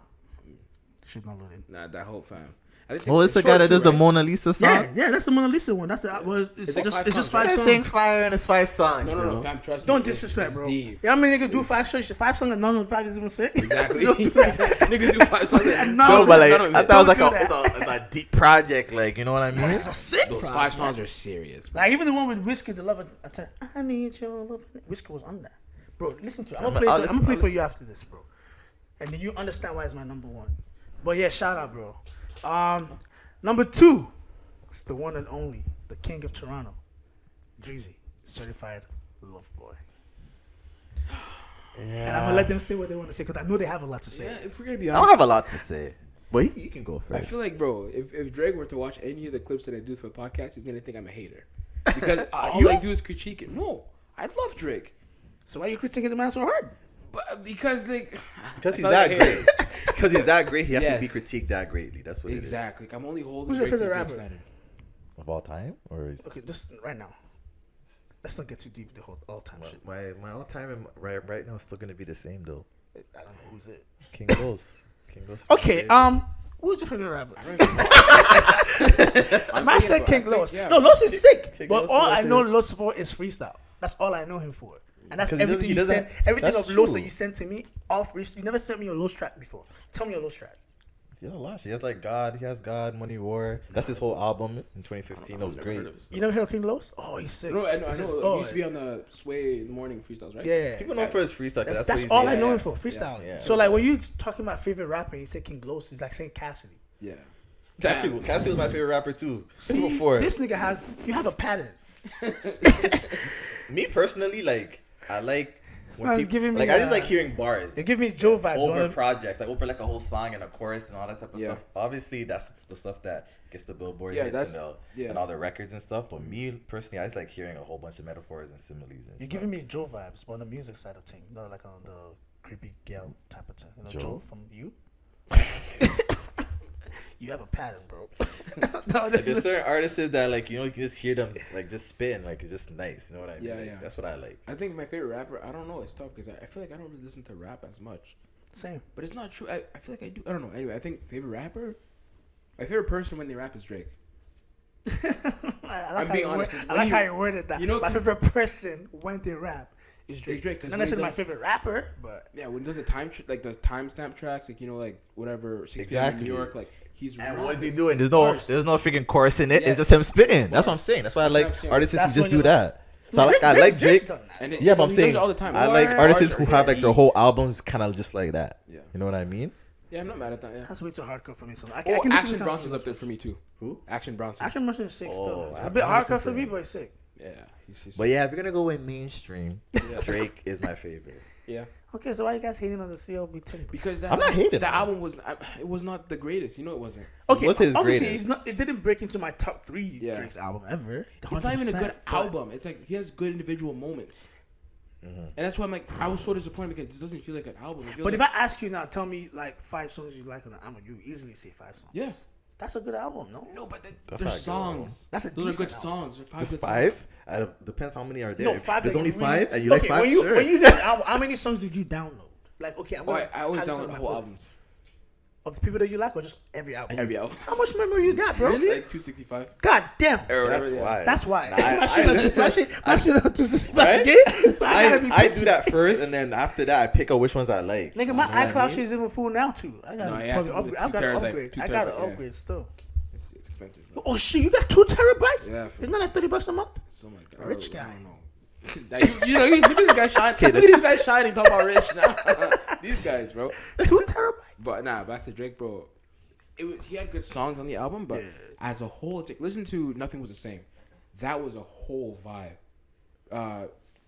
Shit not loading. Nah, that whole fam. I think Oh, it's the guy that does the Mona Lisa song? Yeah, that's the Mona Lisa one. That's the. Well, it's like just five it's just songs, 5 This ain't songs. fire and it's 5 songs. No, fam. Trust me. Don't it's- disrespect, it's bro. deep. Yeah, how many niggas do 5 songs? 5 songs and none of the 5 is even sick. Exactly. Don't do that. Niggas do 5 songs. And No, none but of like, none of I it. thought it was Don't like do it's a deep project, like, you know what I mean? It's a sick. Those bro. 5 songs are serious. Bro. Like even the one with Whiskey, the love. I need your love. Whiskey was on that, bro. Listen to it. I'm gonna I'll play listen, for I'll you after this, bro. And then you understand why it's my number one. But yeah, shout out, bro. Number 2, it's the one and only, the King of Toronto, Dreezy, Certified Love Boy. And I'm gonna let them say what they want to say because I know they have a lot to say. Yeah, if we're gonna be I don't honest, have a lot to say. But you can go I first. feel like, bro, if Drake were to watch any of the clips that I do for the podcast, he's gonna think I'm a hater because all you? I do is critique it. No, I love Drake, So why you critiquing the man so hard? but because like Because he's I sound that like a hater. great. Because he's that great, he has to be Yes. critiqued that greatly. That's what Exactly. Like, I'm only holding. Who's your Drake to favorite the rapper? standard. it is. Of all time? Or is Okay, just right now. Let's not get too deep with the whole all-time shit. my all time right now is still gonna be the same though. I don't know who's it. King Ghost. King Ghost. Okay, who's your favorite rapper? I said King Los. yeah. No, Los is sick. King But Los all is my I know favorite. Los for is freestyle. That's all I know him for. And that's 'Cause he doesn't- everything he you doesn't- sent. Everything that's of Los true. that you sent to me, all freestyle. You never sent me a Los track before. Tell me a Los track. He has a lot. He has like God. He has God, Money, War. That's his whole album in 2015. It was Never heard great. of his You never heard of King Los? Oh, he's sick. No, I know. It's just- He oh, used to be on the Sway in the Morning freestyles, right? yeah. People know him for his freestyle. 'Cause That's that's what all he I did. know yeah, him for, freestyling. yeah. So like when you talking about favorite rapper, and you say King Los, it's like saying Cassidy. Yeah. Cassie was my favorite rapper too. See, Before this nigga you have a pattern. me personally, like I like when man's people, giving me like I just a- like hearing bars They give me Joe vibes. over Wanna- projects, like over like a whole song and a chorus and all that type of Yeah. stuff. Obviously, that's the stuff that gets the Billboard Yeah, hits that's- and, yeah. and all the records and stuff. But me personally, I just like hearing a whole bunch of metaphors and similes. And You're stuff. giving me Joe vibes, but on the music side of things, not like on the creepy girl type of thing. You know, Joe? Joe from you. You have a pattern, bro. No, Like, there's certain artists that like you can just hear them like just spitting, like it's just nice. You know what I mean? Yeah, Like, yeah. That's what I like. I think my favorite rapper. I don't know. It's tough because I feel like I don't really listen to rap as much. Same. But it's not true. I feel like I do. I don't know. Anyway, I think favorite rapper. My favorite person when they rap is Drake. I'm being honest, 'cause I when like you- how you worded that. you know- my favorite person when they rap is Drake. Drake, 'cause Not when he necessarily my does- favorite rapper, but Yeah, when there's a like the timestamp tracks, like like whatever 6 p.m. in Exactly. New York, like he's And rapping. what is he doing? There's Bars. no freaking chorus in it. Yeah. It's just him spitting. That's what I'm Bars. saying. That's why I That's like what I'm saying. artists who That's just when do you- that. So I like Drake. done that. And Yeah, but I'm he does saying it all the time. I like Bars artists are who have like their heavy. whole albums kind of just like that. Yeah. You know what I mean? Yeah, I'm not mad at that. Yeah. That's way too hardcore for me. So I Oh, can listen Action to Bronson's up there for me too. Who? Action Bronson. Action Bronson is sick Oh, still. It's I a bit haven't listened hardcore for to me, him. but it's sick. Yeah, he's But yeah, if you're gonna go with mainstream, Drake is my favorite. yeah. Okay, so why you guys hating on the CLB10? Because I'm not hating the on album was it was not the greatest. You know it wasn't. Okay, What's his obviously greatest? it didn't break into my top 3 Yeah. Drake's album ever. It's not even a 100%, good but- album. It's like he has good individual moments. And that's why I'm like, I was so disappointed because this doesn't feel like an album. It feels But if like, I ask you now, tell me like 5 songs you like on the album, you easily say 5 songs. yeah, That's a good album, no? no, but That's they're not a good songs. That's a Those are decent good album. songs. They're 5 Just good 5? Depends how many are there. No, If 5. there's that only you 5 and you okay, like 5, when sure. when you did the album, how many songs did you download? Like, okay, I'm songs. gonna I always add this download on the my whole playlist. albums. Of the people that you like, or just every album? Every album. How much memory you got, bro? Like 265. God damn. That's why. That's why. Nah, I- my shit not 265 Right? again. So I gotta be I picky. do that first, and then after that, I pick out which ones I like. Nigga, You my know what I iCloud mean? shit is even full now too. I got No, to yeah, probably the upgrade. 2 I got to terabyte, upgrade. 2 I got to terabyte, yeah. upgrade still. It's expensive. Bro. Oh shit, you got 2 terabytes? Yeah, Isn't that like $30 a month? Something like that. Rich I guy. don't know. you know, look at these guys shining. Look at these guys shining. Talking about rich now. These guys, bro. 2 terabytes. But nah, back to Drake, bro. He had good songs on the album, but as a whole, it's like listen to Nothing Was the Same. That was a whole vibe.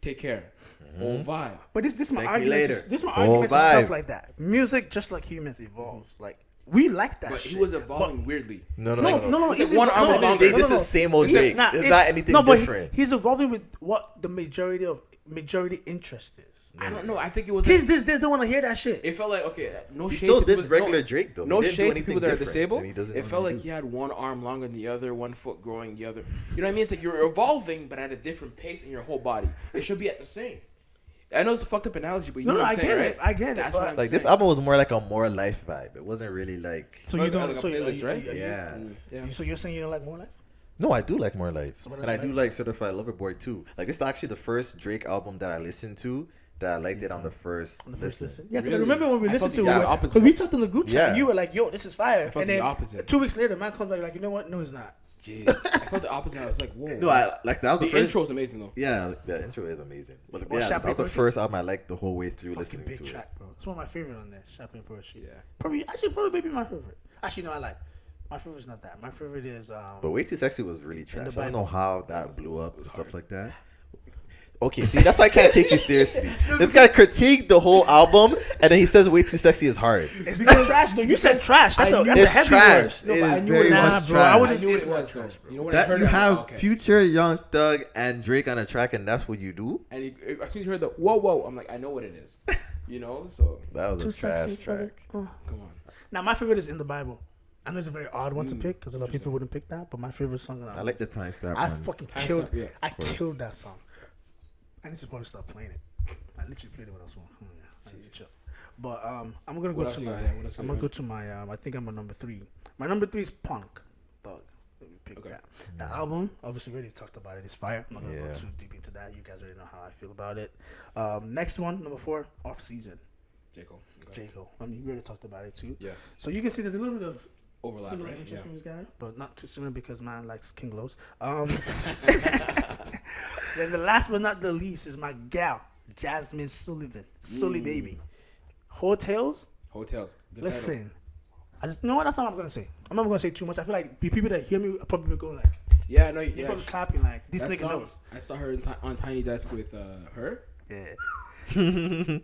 Take Care, whole vibe. But this my Thank me argument. later. This my Whole argument and stuff vibe. like that. Music, just like humans, evolves. Like we like that But shit. he was evolving weirdly. No. No. It's like one arm is longer. This is same old It's Drake. not- It's not anything but different. he's evolving with what the majority interest is. I don't know. I think it was. Kids these days don't want to hear that shit. It felt like okay. No He shade still to did people, regular no, Drake though. No He didn't do shade to anything people that are different, disabled. and he doesn't It wanna felt do. like he had one arm longer than the other, one foot growing the other. You know what I mean? It's like you're evolving, but at a different pace in your whole body. It should be at the same. I know it's a fucked up analogy, but you know what I'm I saying, get right? it. I get it. That's but what I'm Like this saying. album was more like a more life vibe. It wasn't really like. So you Like don't. a So, playlist, right? Yeah. Yeah. So you're saying you don't like More Life? No, I do like More Life, So what and I else do like? like Certified Lover Boy too. Like this is actually the first Drake album that I listened to that I liked it on the first On the first listen. listen. Yeah, 'cause I Really? remember when we I listened felt to the it. opposite. Because we talked in the group chat, Yeah. and you were like, "Yo, this is fire." felt And the then opposite. 2 weeks later, man comes back like, "You know what? No, it's not." Jeez. I felt the opposite. I was like, whoa. No, I like that was the the first. intro was amazing though. Yeah, the intro is amazing. But Well, yeah, that Champagne was the Poetry? first album I liked the whole way through Fucking listening big to track, bro. It's one of my favorite on there. Champagne Poetry. Yeah. Probably maybe my favorite. Actually, no, I like. My favorite's not that. My favorite is it. But Way Too Sexy was really trash. I don't know how that blew up and stuff like that. Okay, see, that's why I can't take you seriously. This guy critiqued the whole album, and then he says "Way Too Sexy" is hard. It's because trash. No, you said trash. That's a It's heavy trash. word. It but I is knew very it much was, bro. I trash. wouldn't- I knew It's it not was though. trash, bro. You know when I That heard you it, I'm have like, okay. Future, Young Thug, and Drake on a track, and that's what you do. And as soon as you heard the whoa, I'm like, I know what it is. You know, so That was Too a trash sexy for the- track. oh. come on. Now my favorite is In the Bible. I know it's a very odd one to pick because a lot of people wouldn't pick that, but my favorite song. I like the timestamp I ones. fucking Timestamp, killed. yeah, I course. killed that song. I need to probably start playing it. I literally played it when I was one. Oh, yeah, I need to chill. But I'm gonna go What else to you my. got? Yeah, what else you I'm gonna got? go to my. I think I'm on number 3. My number 3 is Punk. Thug. Let me pick Okay. that. The album, obviously, we already talked about it. It's fire. I'm not gonna go Yeah. too deep into that. You guys already know how I feel about it. Next one, number 4, Off Season. J. Cole. J. Cole. I mean, we already talked about it too. Yeah. So you can see there's a little bit of Overlap, similar right? interest Yeah. from this guy, but not too similar because man likes King Lows. Then the last but not the least is my gal, Jasmine Sullivan, Sully Baby. Hotels. Hotels. Good Listen, I just you know what that's all I'm gonna say. I'm not gonna say too much. I feel like the people that hear me are probably go like, title. Yeah, no, they're yeah. probably clapping like this that nigga song, knows. I saw her on Tiny Desk with her. Yeah.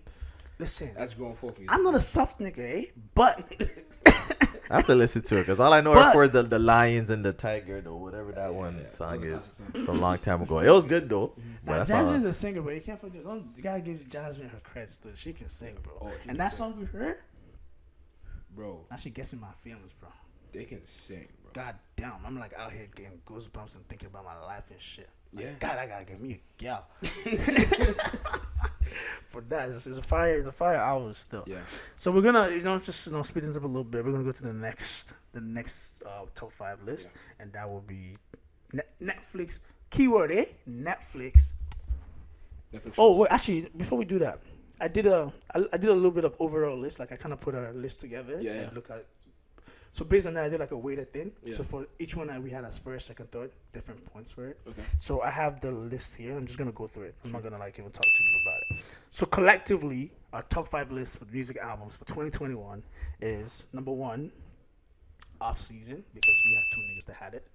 Listen, That's grown folk music. I'm not a soft nigga, eh? But I have to listen to it because all I know But- are for the lions and the tiger or whatever that one yeah. song That was a is classic song. from a long time ago. It was good though. But now that's all. Jasmine's a singer, but you can't forget. You gotta give Jasmine her credits, though. She can sing, bro. Oh, she and can that sing. song with her, Bro, now she gets me my feelings, bro. they can sing, bro. God damn, I'm like out here getting goosebumps and thinking about my life and shit. Like, Yeah. God, I gotta get me a gal. For that, it's a fire album still. Yeah. So we're gonna, just speed things up a little bit. We're gonna go to the next top 5 list, and that will be Netflix. Keyword, Netflix. Netflix Oh, shows. wait, actually, before we do that, I did a little bit of overall list. Like I kind of put a list together Yeah, and yeah. look at. So based on that, I did like a weighted thing. Yeah. So for each one that we had as first, second, third, different points for it. Okay. So I have the list here. I'm just gonna go through it. I'm not gonna even talk too much about it. So collectively, our top 5 list for music albums for 2021 is number 1, Off Season, because we had 2 niggas that had it.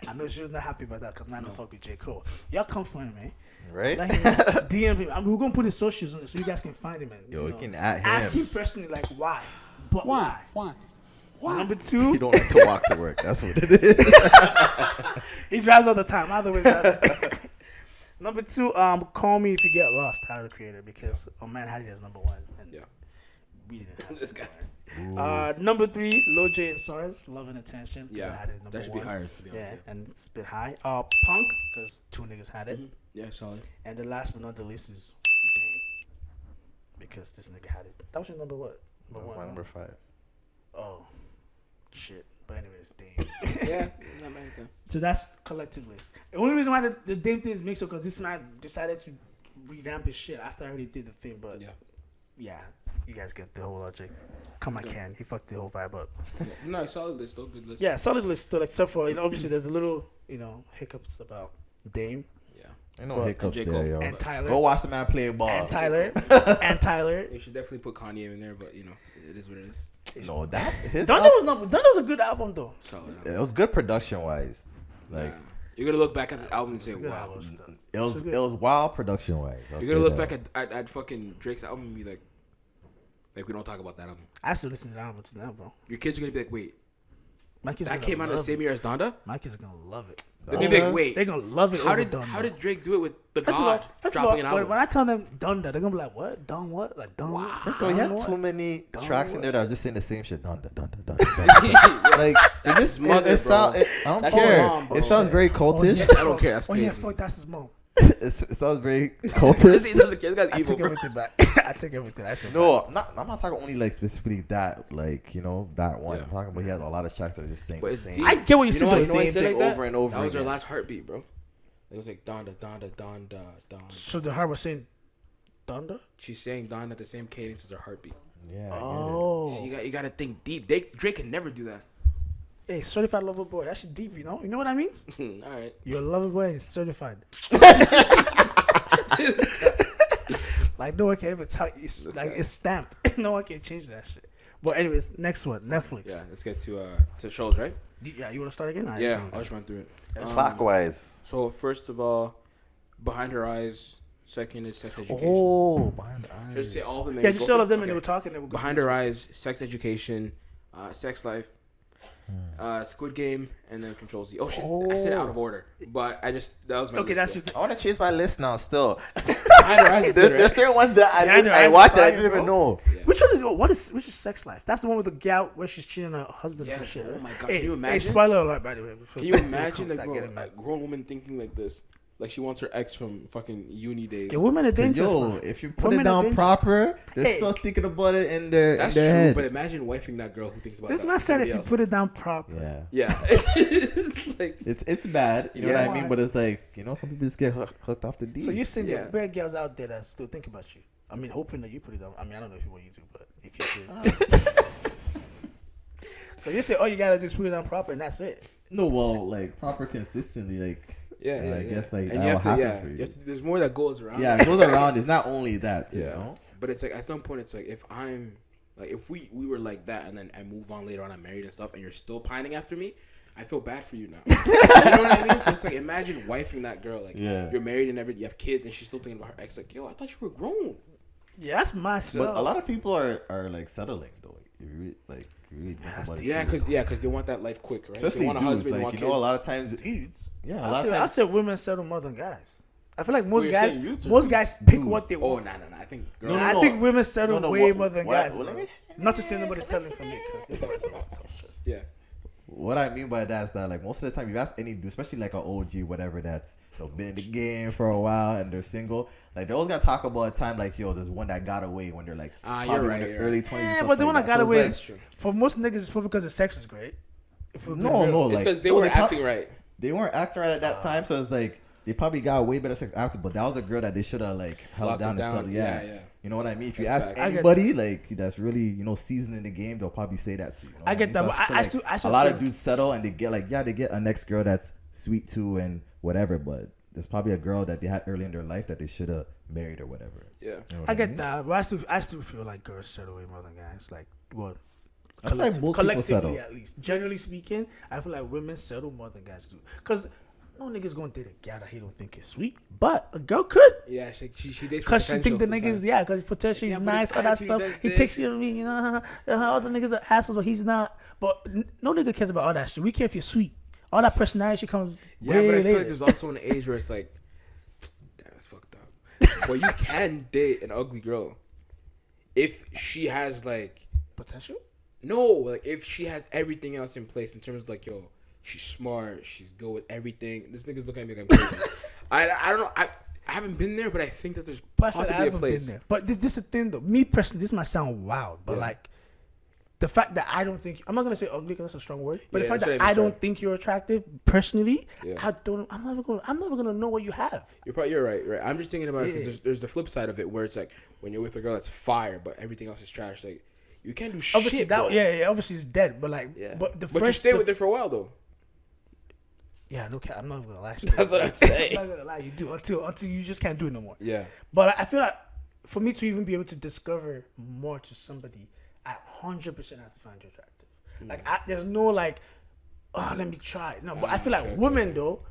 I know she was not happy about that because man, don't fuck with J. Cole. Y'all come for him, man. Right? Like, DM him. I mean, we're gonna put his socials on it so you guys can find him. And, Yo, you know, can at him. ask him personally, like, why? But why? Number two, You don't have to walk to work. That's what it is. he drives all the time. Either way, number two, call me if you get lost. Tyler the Creator, because man had it as number one. And Yeah. we didn't have This guy. number three, Lil J and SARS, Love and Attention. 'Cause I Yeah. had it as number That should one. be higher, to be honest. Yeah, and it's a bit high. Punk, because two niggas had it. Yeah, solid. And the last but not the least is Dame, because this nigga had it. That was your number what? That's my number 5. Oh, shit. But anyways, Dame. Yeah, not mad at that. So that's collective list. The only reason why the Dame thing is mixed up because this man decided to revamp his shit after I already did the thing. But yeah, you guys get the whole logic. Come on, Ken. He fucked the whole vibe up. No, solid list though. Good list. Yeah, solid list still, except for obviously there's a little hiccups about Dame. Ain't no Well, hiccups and J. there, Cole. yo. And Tyler. Go watch the man play ball. And Tyler. And Tyler. You should definitely put Kanye in there, but it is what it is. No, that his Donda was a good album though. Solid. it was good production wise. Like Yeah. You're gonna look back at this album and say, It's a good "Wow." album still. it was wild production wise. You're gonna look back at fucking Drake's album and be like we don't talk about that album. I still listen to the album to now, bro. Your kids are gonna be like, "Wait, My kids that came out the same year as Donda?" My kids are gonna love it. They're gonna be like, "Wait, They're gonna love it. how over did Donda. Drake do it with the First God of all, dropping an album?" when I tell them Donda, they're gonna be like, "What? Don what? Like Don what?" So he had Don too what? many Don't tracks in what? there that are just saying the same shit. Dun, dun, dun, dun, dun, Yeah. like it just mother, it sound, bro. I don't That's care. his mom, bro. It sounds very cultish. yeah. I don't care. That's Oh crazy. yeah, fuck, that's his mom. It sounds very cultish. He doesn't care. This guy's I evil, take bro. everything back. I take everything. I said No, I'm not talking only like specifically that, like that one. Yeah. I'm talking about he has a lot of tracks that are just saying But the it's same. deep. I get what you You said. know why the he same said thing like that? over and over That was their again. last heartbeat, bro. It was like Donda. So the heart was saying Donda. She's saying Donda at the same cadence as her heartbeat. Yeah. I get it. Oh, So you got to think deep. Drake can never do that. hey, certified lover boy. That's deep, you know. You know what that means? All right. You're a lover boy and certified. Like no one can ever tell you. It's like it's stamped. No one can change that shit. But anyways, next one, Netflix. Yeah, let's get to shows, right? Yeah, you want to start again? Yeah, I'll just run through it. Clockwise. So first of all, Behind Her Eyes. Second is Sex Education. Oh, behind the Just eyes. say all of them. Yeah, just all of them, and they were talking. They were Behind Her Eyes, Sex Education, Sex Life, Squid Game, and then Control Z. Oh shit, I said it out of order, but that was my Okay, list, that's yeah. your I want to change my list now. Still, Behind Her Eyes is good, there's right? certain ones that Behind Her I Eyes watched is that I fire, didn't even bro. know. Yeah. Which one is which is Sex Life? That's the one with the gal where she's cheating on her husband and Yes, shit. oh right? my God, Hey, can you Hey, imagine? spoiler alert, by the way. Can you imagine Start getting a mad. grown woman thinking like this? Like she wants her ex from fucking uni days. Yeah, women are dangerous. Yo, man. if you put Women it are down dangerous. proper, they're Hey. still thinking about it in their That's in their true, head. but imagine wifing that girl who thinks about This that. man said if somebody you else. put it down proper. Yeah, Yeah. It's like, it's bad. You know Yeah. what I mean? But it's like some people just get hooked off the D. So you're saying there Yeah. are bad girls out there that still think about you. I mean, hoping that you put it down. I mean, I don't know if you what you do, but if you did. So you say all you gotta do is put it down proper, and that's it. No, well, like proper consistently, like yeah, I guess like and that you will have to, happen for you. you have to, there's more that goes around. Yeah, it goes around. It's not only that, too, you Yeah. know. But it's like at some point, it's like if I'm like if we were like that, and then I move on later on, I'm married and stuff, and you're still pining after me, I feel bad for you now. You know what I mean? So it's like imagine wifing that girl, like Yeah. you're married and everything, you have kids, and she's still thinking about her ex. Like, yo, I thought you were grown. Yeah, that's my stuff. But a lot of people are like settling though. If you really think about it. Yeah, too. because they want that life quick, right? especially they want a dudes, husband, they like want a lot kids. of times. dudes. Yeah, a I lot of said, times. women settle more than guys. I feel like most you're guys, saying youths or most dudes? guys pick Dudes. what they Oh want. no, I think No, girls. no, I no. think women settle No, no, way what- more than what I- guys. well, bro. let me Not to say nobody's selling for me, because Yeah, What I mean by that is that like most of the time, you ask any dude, especially like an OG, whatever, that's been in the game for a while and they're single, like they're always gonna talk about a time like there's one that got away when they're like you're probably right, in their you're early right. 20s. Yeah, and but the stuff one like that got So it's away, like, that's true. for most niggas, it's probably because the sex was great. If we're being No, real. no, It's like because they no, were they acting right. They weren't acting right at that time, so it's like they probably got way better sex after. But that was a girl that they should have like held Locked down it and down. stuff. Yeah, Yeah, yeah. You know what I mean? If you That's ask facts. anybody like that's really seasoned in the game, they'll probably say that to you. You know I what get mean? that, So but feel I like still a lot of think- dudes settle and they get they get a next girl that's sweet too and whatever, but there's probably a girl that they had early in their life that they should have married or whatever. Yeah. You know what I mean? get that, but I still feel like girls settle way more than guys. Like, what? I feel like both people collectively, settle. at least. Generally speaking, I feel like women settle more than guys do. Because no nigga's gonna date a gal that he don't think is sweet, but a girl could. Yeah, she dates for Because she think the niggas, sometimes. because potentially he's Yeah, but nice, if all that actually stuff. does He this- takes care of me, you know. All the niggas are assholes, but he's not. But no nigga cares about all that shit. We care if you're sweet. All that personality comes Yeah, way but I feel later. like there's also an age where it's like, damn, it's fucked up. But you can date an ugly girl if she has like Potential? no, like if she has everything else in place in terms of like, yo, she's smart, she's good with everything. This nigga's looking at me like I'm crazy. I don't know. I haven't been there, but I think that there's But I said I possibly a haven't been place. there. But this is the thing, though. Me personally, this might sound wild, but Yeah. like the fact that I don't think I'm not gonna say ugly because that's a strong word. But Yeah, the fact that's that what I I mean, don't sorry. think you're attractive personally, Yeah. I'm never gonna know what you have. You're right. I'm just thinking about it Yeah. because there's the flip side of it where it's like when you're with a girl that's fire, but everything else is trash. Like you can't do Obviously, shit. that bro. yeah, obviously it's dead. But like, Yeah. but the But first, you stay the- with her for a while though. Yeah, no cap. I'm not gonna lie. That's what I'm saying. I'm not gonna lie. You do until you just can't do it no more. Yeah. But I feel like for me to even be able to discover more to somebody, I 100% have to find you attractive. Like there's no like, oh, let me try. No, but I feel like okay, women though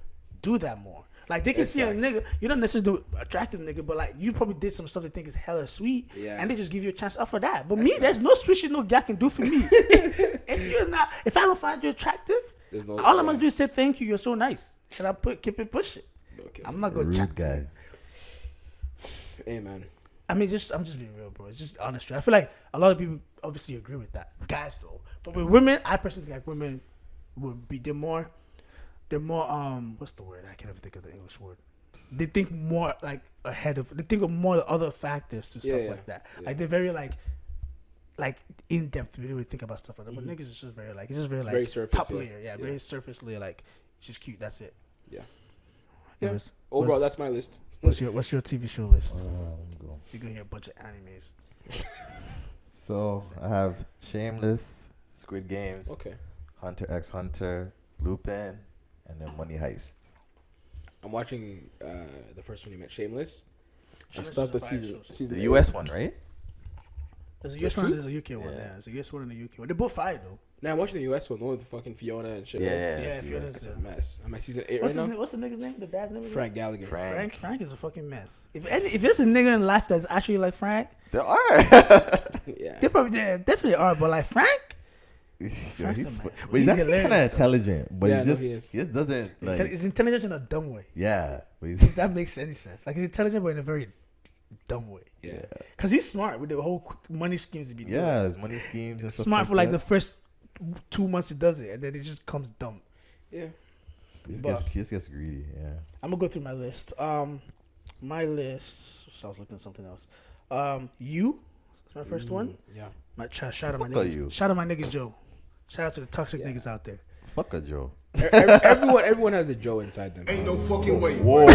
do that more. Like they can That's see a facts. nigga, you don't necessarily do attractive nigga, but like you probably did some stuff they think is hella sweet, Yeah. and they just give you a chance up for that. But me, there's no sweet shit no guy can do for me. If I don't find you attractive, There's no- all I'm yeah. gonna do is say thank you. You're so nice, and I keep it pushing. Okay. I'm not gonna Rude chat to guy. you. Hey man. I mean, I'm just being real, bro. It's just honest. I feel like a lot of people obviously agree with that, guys though. But with women, I personally think like women would be they're more what's the word? I can't even think of the English word. They think more like ahead of. They think of more other factors to stuff Yeah. like that. Yeah. Like they're very like in depth. We really think about stuff like that. But niggas is just very like it's just very like Very surface, top yeah. layer. Yeah, Yeah. very surface layer. Like it's just cute. That's it. Yeah. Yeah. Yeah. Overall, that's my list. What's your TV show list? Let me go. You're gonna hear a bunch of animes. So I have Shameless, Squid Games, Okay. Hunter x Hunter, Lupin, and then Money Heist. I'm watching the first one you meant, Shameless. I Shameless stopped the is a fire season. show. season The eight. US one, right? There's a There's US one, two? there's a UK one. Yeah. Yeah, there's a US one and a UK one. They're both fire though. Nah, I'm watching the US one, the one with the fucking Fiona and shit. Yeah, right? yeah. Yeah, it's if you're US. That's a mess. I'm at season 8 What's, right now. what's the nigga's name? The dad's name? Frank Gallagher. Frank is a fucking mess. If there's a nigga in life that's actually like Frank, There are. Yeah. they definitely are. But like Frank, Yo, Frank's he's, a man. but he's He's actually kind of hilarious, intelligent, but Yeah, he no, just he is. he just doesn't like. he's intelligent in a dumb way. Yeah, but If he's that makes any sense. Like he's intelligent, but in a very dumb way. Yeah. Cause he's smart with the whole money schemes he be doing. yeah, his money schemes and stuff. Smart for like the that. first 2 months he does it, and then it just comes dumb. Yeah. He just, but- he just gets greedy. Yeah. I'm gonna go through my list. My list. So I was looking at something else. You. That's my first one. Yeah. My shout out my Fuck are nigga. you. Shout out my nigga Joe. Shout out to the toxic niggas out there. Fuck a Joe. Everyone has a Joe inside them. Ain't no fucking way. Whoa.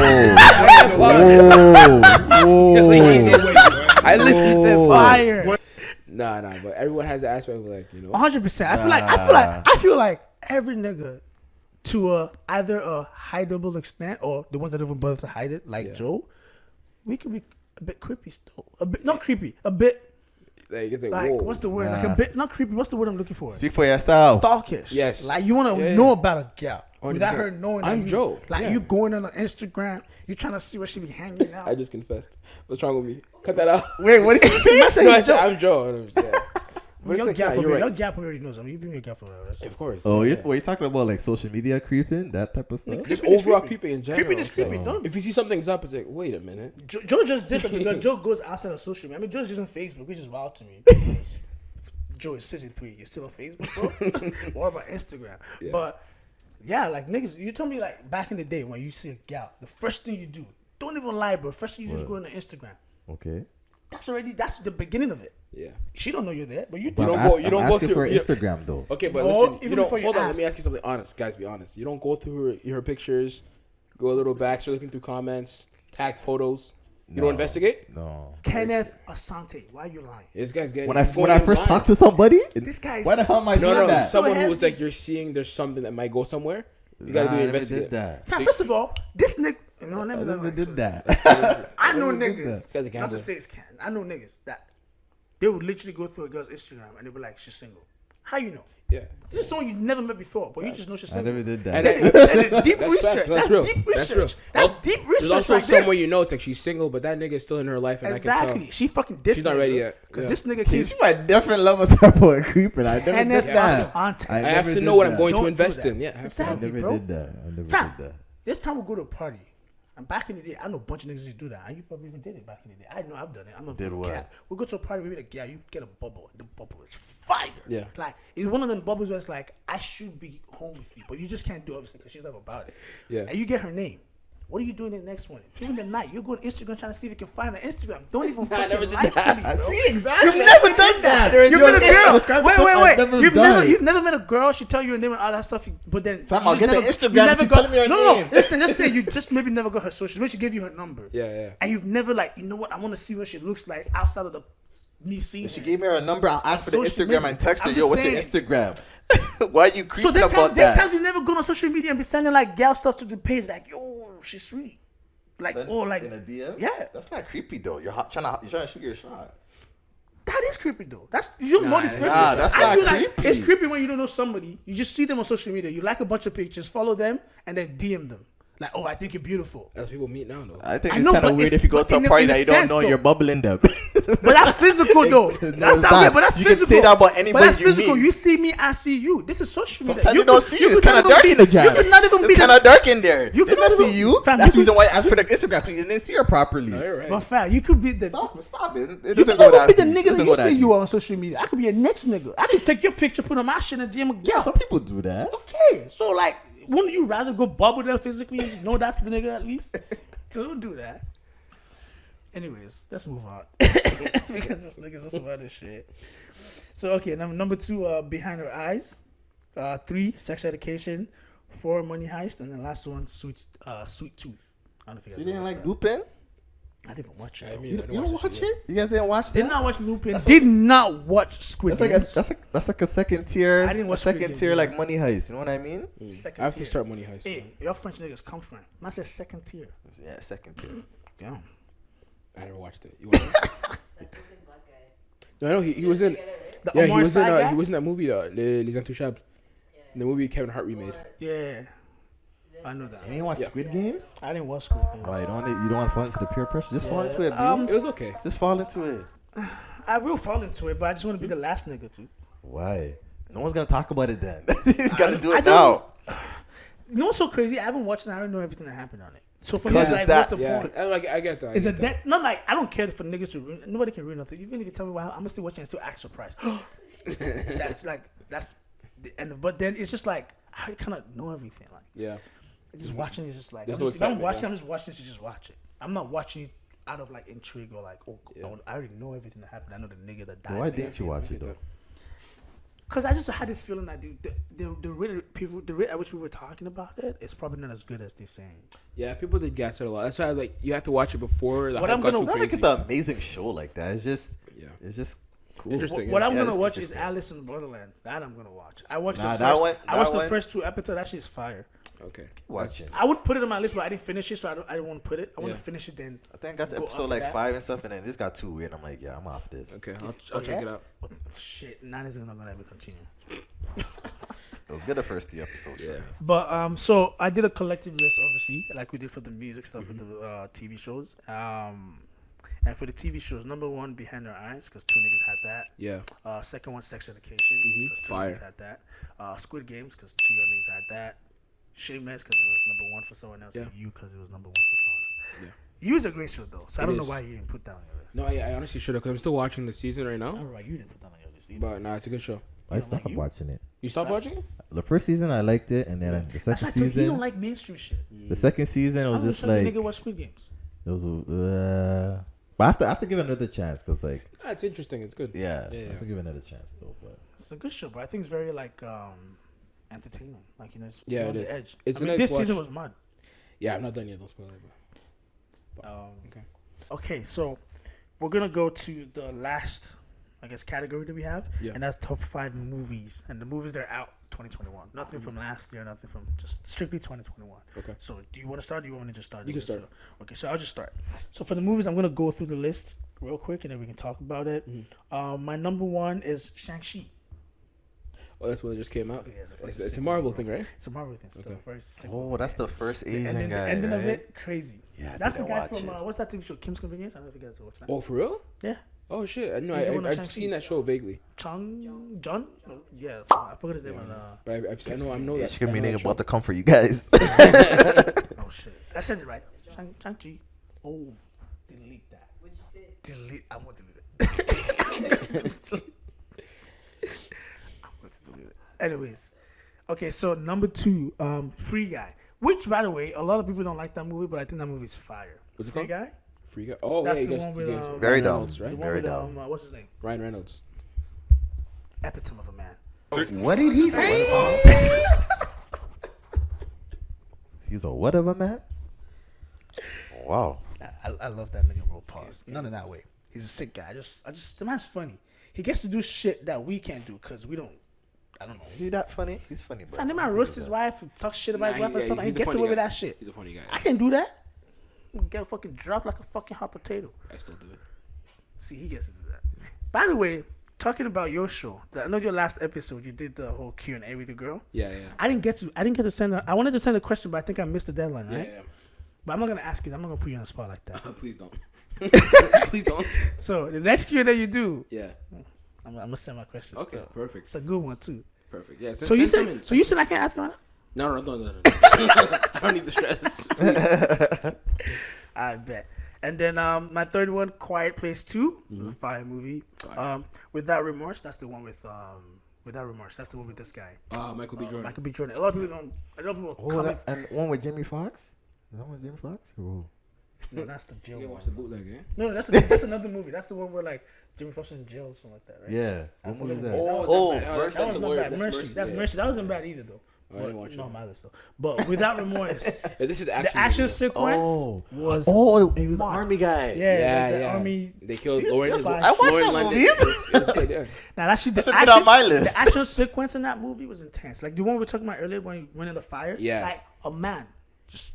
I literally said fire. Fire. Nah, but everyone has the aspect of like, you know. 100%. I feel like every nigga to either a hideable extent or the ones that don't even bother to hide it, like Yeah. Joe, we could be a bit creepy still. A bit not creepy. A bit Like, it's like, like whoa. what's the word? Like a Nah. bit not creepy. What's the word I'm looking for? Speak for yourself. Stalkish. Yes. Like you want to Yeah, know yeah. about a gal without 100%. her knowing. I'm that you, Joe. Like Yeah. you going on Instagram, you trying to see where she be hanging out. I just confessed. What's wrong with me? Cut that out. Wait, what? I said No, I he's said Joe. I'm Joe. And I'm just, yeah. But it's Your like, gap, nah, you're your right. gap already knows. I mean, you've been your gap for a while. Of course. Oh, yeah. were you talking about like social media creeping, that type of stuff? Just Creeping is overall creepy. creeping in general. Creeping is It's like, creepy, don't if you see something's up, it's like, wait a minute. Joe just different because Joe goes outside of social media. I mean, Joe's using Facebook, which is wild to me. Joe is season 3. You're still on Facebook, bro? What about Instagram? Yeah. But yeah, like niggas, you told me like back in the day when you see a gal, the first thing you do, don't even lie, bro. First thing you just go on Instagram. Okay. That's the beginning of it. Yeah. She don't know you're there, but you But do. don't I'm go- ask- you don't I'm go asking through- for you- Instagram though. Okay, but No, listen, even you don't. before you Hold on, let ask. me ask you something honest. Guys, be honest. You don't go through her pictures, go a little back, start looking through comments, tagged photos. You don't investigate? No. Kenneth Asante, why are you lying? This guy's getting. When I going first blind. talked to somebody, This guy's why the hell am I doing No, that? someone So who was heavy. like, you're seeing there's something that might go somewhere. You gotta Nah, do I the never investigate. did that. Fam, first of all, this nigga. No, I never never did that. I know never did niggas. that. This guy's a Not gambler. to say it's can. I know niggas that they would literally go through a girl's Instagram and they be like, she's single. How you know? Yeah. This is someone you never met before, but you just know she's I single. never did that. And That's deep That's research. facts. That's real. Deep That's research. real. That's deep research. There's also right there. someone you know, it's like she's single, but that nigga is still in her life, and I can Exactly. tell. She fucking this. She's not ready yet. Because Yeah. this nigga He's keeps my different level type of creeping. I never and did that. I have never to did know what I'm that. going to Don't do invest that. in. Yeah, I have to know. I Exactly, never bro. did that. I never Fam, did that. this time we'll go to a party. And back in the day, I know a bunch of niggas used to do that. And you probably even did it back in the day. I know I've done it. I'm a Did little what? cat. We'll go to a party, we meet a girl, you get a bubble. And the bubble is fire. Yeah. Like, it's one of them bubbles where it's like, I should be home with you. But you just can't do it, obviously, because she's never about it. Yeah. And you get her name. What are you doing the next morning? Even the night, you go on Instagram trying to see if you can find her Instagram. Don't even fucking never did like to me, bro. See, exactly. You've never done that. Yo, You've met a it's girl. describing Wait, stuff wait, I've wait. never You've done. never met a girl. She tell you her name and all that stuff. But then Fam, you I'll just get the never- Instagram, you never she's got- telling me her no, name. Listen, just say you just maybe never got her social. Maybe she gave you her number. Yeah. And you've never like, you know what? I want to see what she looks like outside of the me seeing. If she her. gave me her number, I'll ask for the Social Instagram media. and text her, I'm yo, just what's your saying. Instagram? Why are you So creeping there about times that? you never go on social media and be sending like gal stuff to the page like, yo, she's sweet. Like, oh, like in a DM? Yeah. That's not creepy though. You're trying to shoot your shot. that is creepy though. That's you know this person. nah, that's I not feel like creepy. it's creepy when you don't know somebody. You just see them on social media. You like a bunch of pictures, follow them, and then DM them. Like, oh, I think you're beautiful. That's people meet now, though. I think I it's know, kind of but weird it's- if you go but to a in a- party in a that you don't sense, know though. you're bubbling them. But that's physical though. No, That's it's not not. weird, but that's You can physical. say that about anybody But that's you physical. meet. You see me, I see you. This is social media. Sometimes you don't see you. It's could kind of not dark even in the be- jam. You could not even be It's kind the. of dark in there. You You could cannot not even- see you. Fam, That's the you reason why I asked for the Instagram because you didn't see her properly. No, you're right. But fam, you could be the. Stop it. It You doesn't could go never that be the deep. nigga It that doesn't you go that say you deep. are on social media. I could be your next nigga. I could take your picture, put on my shit, and DM a Yeah, girl. some people do that. Okay, so like, wouldn't you rather go bubble them physically and just know that's the nigga at least? So don't do that. Anyways, let's move on because this niggas us about this shit. So okay, number 2, Behind Her Eyes. 3, Sex Education. 4, Money Heist, and the last one, Sweet Tooth. I don't know if you guys You didn't watched like that. Lupin? I didn't watch it. I though. mean, You I didn't don't watch watch that shit. it? You guys didn't watch that? Did not watch Lupin. Did not watch Squid Games. That's like a second tier. I didn't watch a second Squid Games, tier yeah. like Money Heist. You know what I mean? Second I have to tier. start Money Heist. Hey, your French niggas come from. Man said second tier. Yeah, second tier. Damn. I never watched it. You watched it? Black guy. No, I know he was in. The Yeah, Omar Sy guy? he was in that movie, Les Intouchables. The movie Kevin Hart remade. Yeah. I know that. You didn't watch Squid Games? I didn't watch Squid Games. Why you don't want to fall into the peer pressure? Just fall into it, It was okay. Just fall into it. I will fall into it, but I just want to be the last nigga too. Why? No one's gonna talk about it then. You gotta do I it don't- now. You know what's so crazy? I haven't watched it. I don't know everything that happened on it. So for me, Because it's it's like, what's that- the Yeah, point? I get that. Is it that? Not like I don't care for niggas to ruin. Nobody can ruin nothing. Even if you tell me why, I'm gonna still watching and still act surprised. That's the end. But then it's just like I kind of know everything. Like Yeah. just watching is just like There's I'm no just, if I'm excitement, watching. yeah. I'm just watching to just watch it. I'm not watching it out of like intrigue or like I already know everything that happened. I know the nigga that died. Why didn't you watch it though? Because I just had this feeling that the rate at which we were talking about it is probably not as good as they're saying. Yeah, people did gas it a lot. That's why you have to watch it before the What hype I'm got gonna- too Not like crazy. it's an amazing show like that. It's just cool. Interesting. What I'm Yeah, gonna it's watch is interesting. Alice in Borderland. That I'm gonna watch. I watched Nah, the that first. one- I watched that the one- first 2 episodes. That shit's fire. Okay. Watch it. I would put it on my list, but I didn't finish it, so I don't want to put it. I want to Yeah. finish it then. I think I got to Go episode off like that. 5 and stuff, and then this got too weird. I'm like, yeah, I'm off this. Okay, I'll Oh, check yeah? it out. But shit, none is not gonna ever continue. It was good the first 3 episodes. Yeah. But so I did a collective list, obviously, like we did for the music stuff with the TV shows. And for the TV shows, number 1, Behind Her Eyes, because 2 niggas had that. Yeah. Second one, Sex Education, because 2 Fire. niggas had that. Squid Games, because 2 young niggas had that. Shameless, because it was number 1 for someone else. Yeah. And You, because it was number 1 for someone else. Yeah. You is a great show, though. So I It don't know is. why you didn't put that on your list. No, I honestly should have, because I'm still watching the season right I now. don't know why you didn't put that on your list either. But nah, it's a good show. I don't stopped like you? watching it. You stopped watching it? The first season I liked it, and then the That's second why I told you, you season, don't like mainstream shit. the second season it was just like nigga watch Squid Games. it was. But I have to give it another chance because like Ah, it's interesting. It's good. yeah, Yeah, I yeah. have to give it another chance though. But It's a good show, but I think it's very like entertaining. Like it's Yeah, on it the is. edge. It's I a mean, nice this season watch. was mad. Yeah, I'm not done yet. Don't spoil it. Okay. Okay, so we're gonna go to the last, I guess, category that we have, Yeah. and that's top 5 movies, and the movies that are out 2021. Nothing from last year, nothing from just strictly 2021. Okay. So, do you want to start? Or do you want me to just start? You this can list? Okay, so I'll just start. So for the movies, I'm gonna go through the list real quick, and then we can talk about it. My number 1 is Shang-Chi. Oh, that's when it just came out. Yeah, It's a Marvel thing, right? It's a Marvel thing. It's the first. Oh, that's the first and Asian then guy. the ending of right? it, crazy. Yeah, I That's the didn't guy watch from it. what's that TV show? Kim's Convenience. I don't know if you guys watch that. Oh, for real? Yeah. Oh shit! No, He's the one of I've Shang-Chi. seen that show vaguely, John? No, yeah, I forgot his name. but I know Yeah, that. chicken I know meeting that show. about to come for you guys. Oh shit, I said it right. Shang-Chi. Oh, delete that. What'd you say? Delete. I want to delete it. I'm going to delete it. Anyways, okay. So number 2, Free Guy. Which, by the way, a lot of people don't like that movie, but I think that movie is fire. What's it Free called? Guy. Free Guy. Oh, That's yeah, the one with, Ryan Very dumb. Reynolds, The right? one Very with dumb. what's his name? Ryan Reynolds. Epitome of a man. What did he say? He's a whatever man. Wow. I love that nigga, bro. Pause. None of that way. He's a sick guy. I just the man's funny. He gets to do shit that we can't do because we don't. I don't know. Is he that funny? He's funny, bro. Fine, the man roast his wife, talk shit about his wife and stuff, and he gets away with that shit. He's a funny guy. I can do that. Get fucking dropped like a fucking hot potato. I still do it. See, he gets to do that. By the way, talking about your show, I know your last episode you did the whole Q&A with the girl. Yeah. I didn't get to send I wanted to send a question, but I think I missed the deadline, right? Yeah. But I'm not gonna ask you. I'm not gonna put you on the spot like that. Please don't. Please don't. So the next Q&A you do, Yeah. I'm gonna send my questions. Okay. still. Perfect. It's a good one too. Perfect. Yeah. So you said I can't ask right now? No. I don't need the stress. I bet. And then my third one, Quiet Place 2, the fire movie. Fire. Without Remorse, that's the one with Without Remorse, that's the one with this guy. Michael B. Jordan. Michael B. Jordan. A lot of people don't. A lot of people Oh, comment. and one with Jamie Foxx? Is that one with Jamie Foxx? Oh. No, that's the jail You one. watch the bootleg, eh? No, that's another movie. That's the one where like Jimmy Fox in jail or something like that, right? Yeah. I What movie is forget that? what- Oh, that that's was the not word. bad. That's Mercy. That's yeah. Mercy. That wasn't bad either though. I didn't watch it. No, mine though. But Without Remorse, Yeah, this is action. the action movie. sequence was he was the Mark. army guy. yeah, the army. They killed Lauren. I watched that movie. It was good, yeah. Now actually, That's the a bit on my action, list. the action sequence in that movie was intense. Like the one we were talking about earlier when he went in the fire. Yeah. Like a man just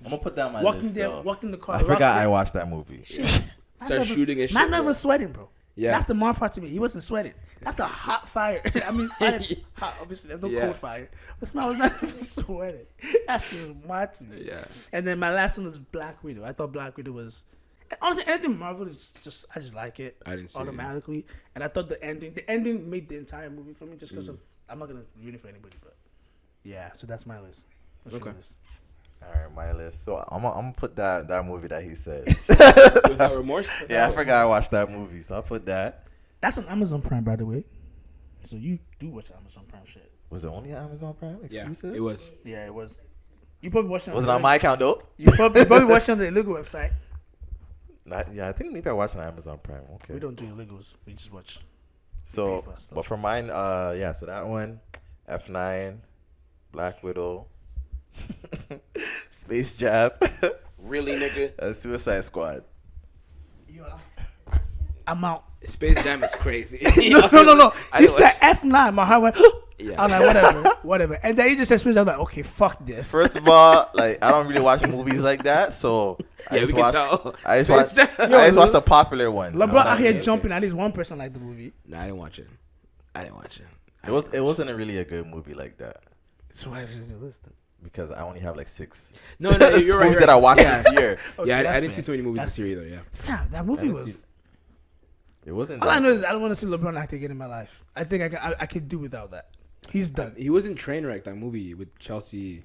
I'm gonna put that on my walking list. there, though. walking the car. I forgot I rock- watched that movie. Start shooting and shit. Man never yeah. sweating, bro. Yeah. That's the more part to me. He wasn't sweating. That's a hot fire. I mean, fire, hot, obviously, there's no Yeah. cold fire. But man was not even sweating. That shit was mad to me. Yeah. And then my last one was Black Widow. I thought Black Widow was. Honestly, anything Marvel is just, I just like it. I didn't see it, yeah. automatically. And I thought the ending made the entire movie for me just because of. I'm not going to ruin it for anybody, but. Yeah, so that's my list. What's your Okay. list? All right, my list. So I'm gonna put that movie that he said. Without Remorse. Yeah, I forgot I watched that movie, so I'll put that. That's on Amazon Prime, by the way. So you do watch Amazon Prime shit. Was it only Amazon Prime Yeah, exclusive? it was. Yeah, it was. You probably watched it. Was it on my account though? You probably watched it on the illegal website. Yeah, I think maybe I watched it on Amazon Prime. Okay. We don't do illegals. We just watch. So, pay for our stuff. but for mine, yeah. So that one, F9, Black Widow, Space Jam, Really, nigga. Suicide Squad. I'm out. Space Jam is crazy. No. I He didn't said watch- F9. My heart went. Yeah. I'm like, whatever. And then he just said Space Jam. I'm like, okay, fuck this. First of all, like I don't really watch movies like that, so I Yeah, just we can watched. tell. I just Space watched. Jam. I just watched the popular ones. you know LeBron what I out here mean? jumping. At least one person liked the movie. No, I didn't watch it. It wasn't a really a good movie like that So why is it on your list? because I only have like 6 No, you're right. movies that I watched this year. Okay, Yeah, I that's didn't see fair. too many movies That's this year either. Yeah. Fam, that movie I didn't was. see- It wasn't. All I that know is I don't want to see LeBron act again in my life. I think I could do without that. He's done. He was in Trainwreck, that movie with Chelsea.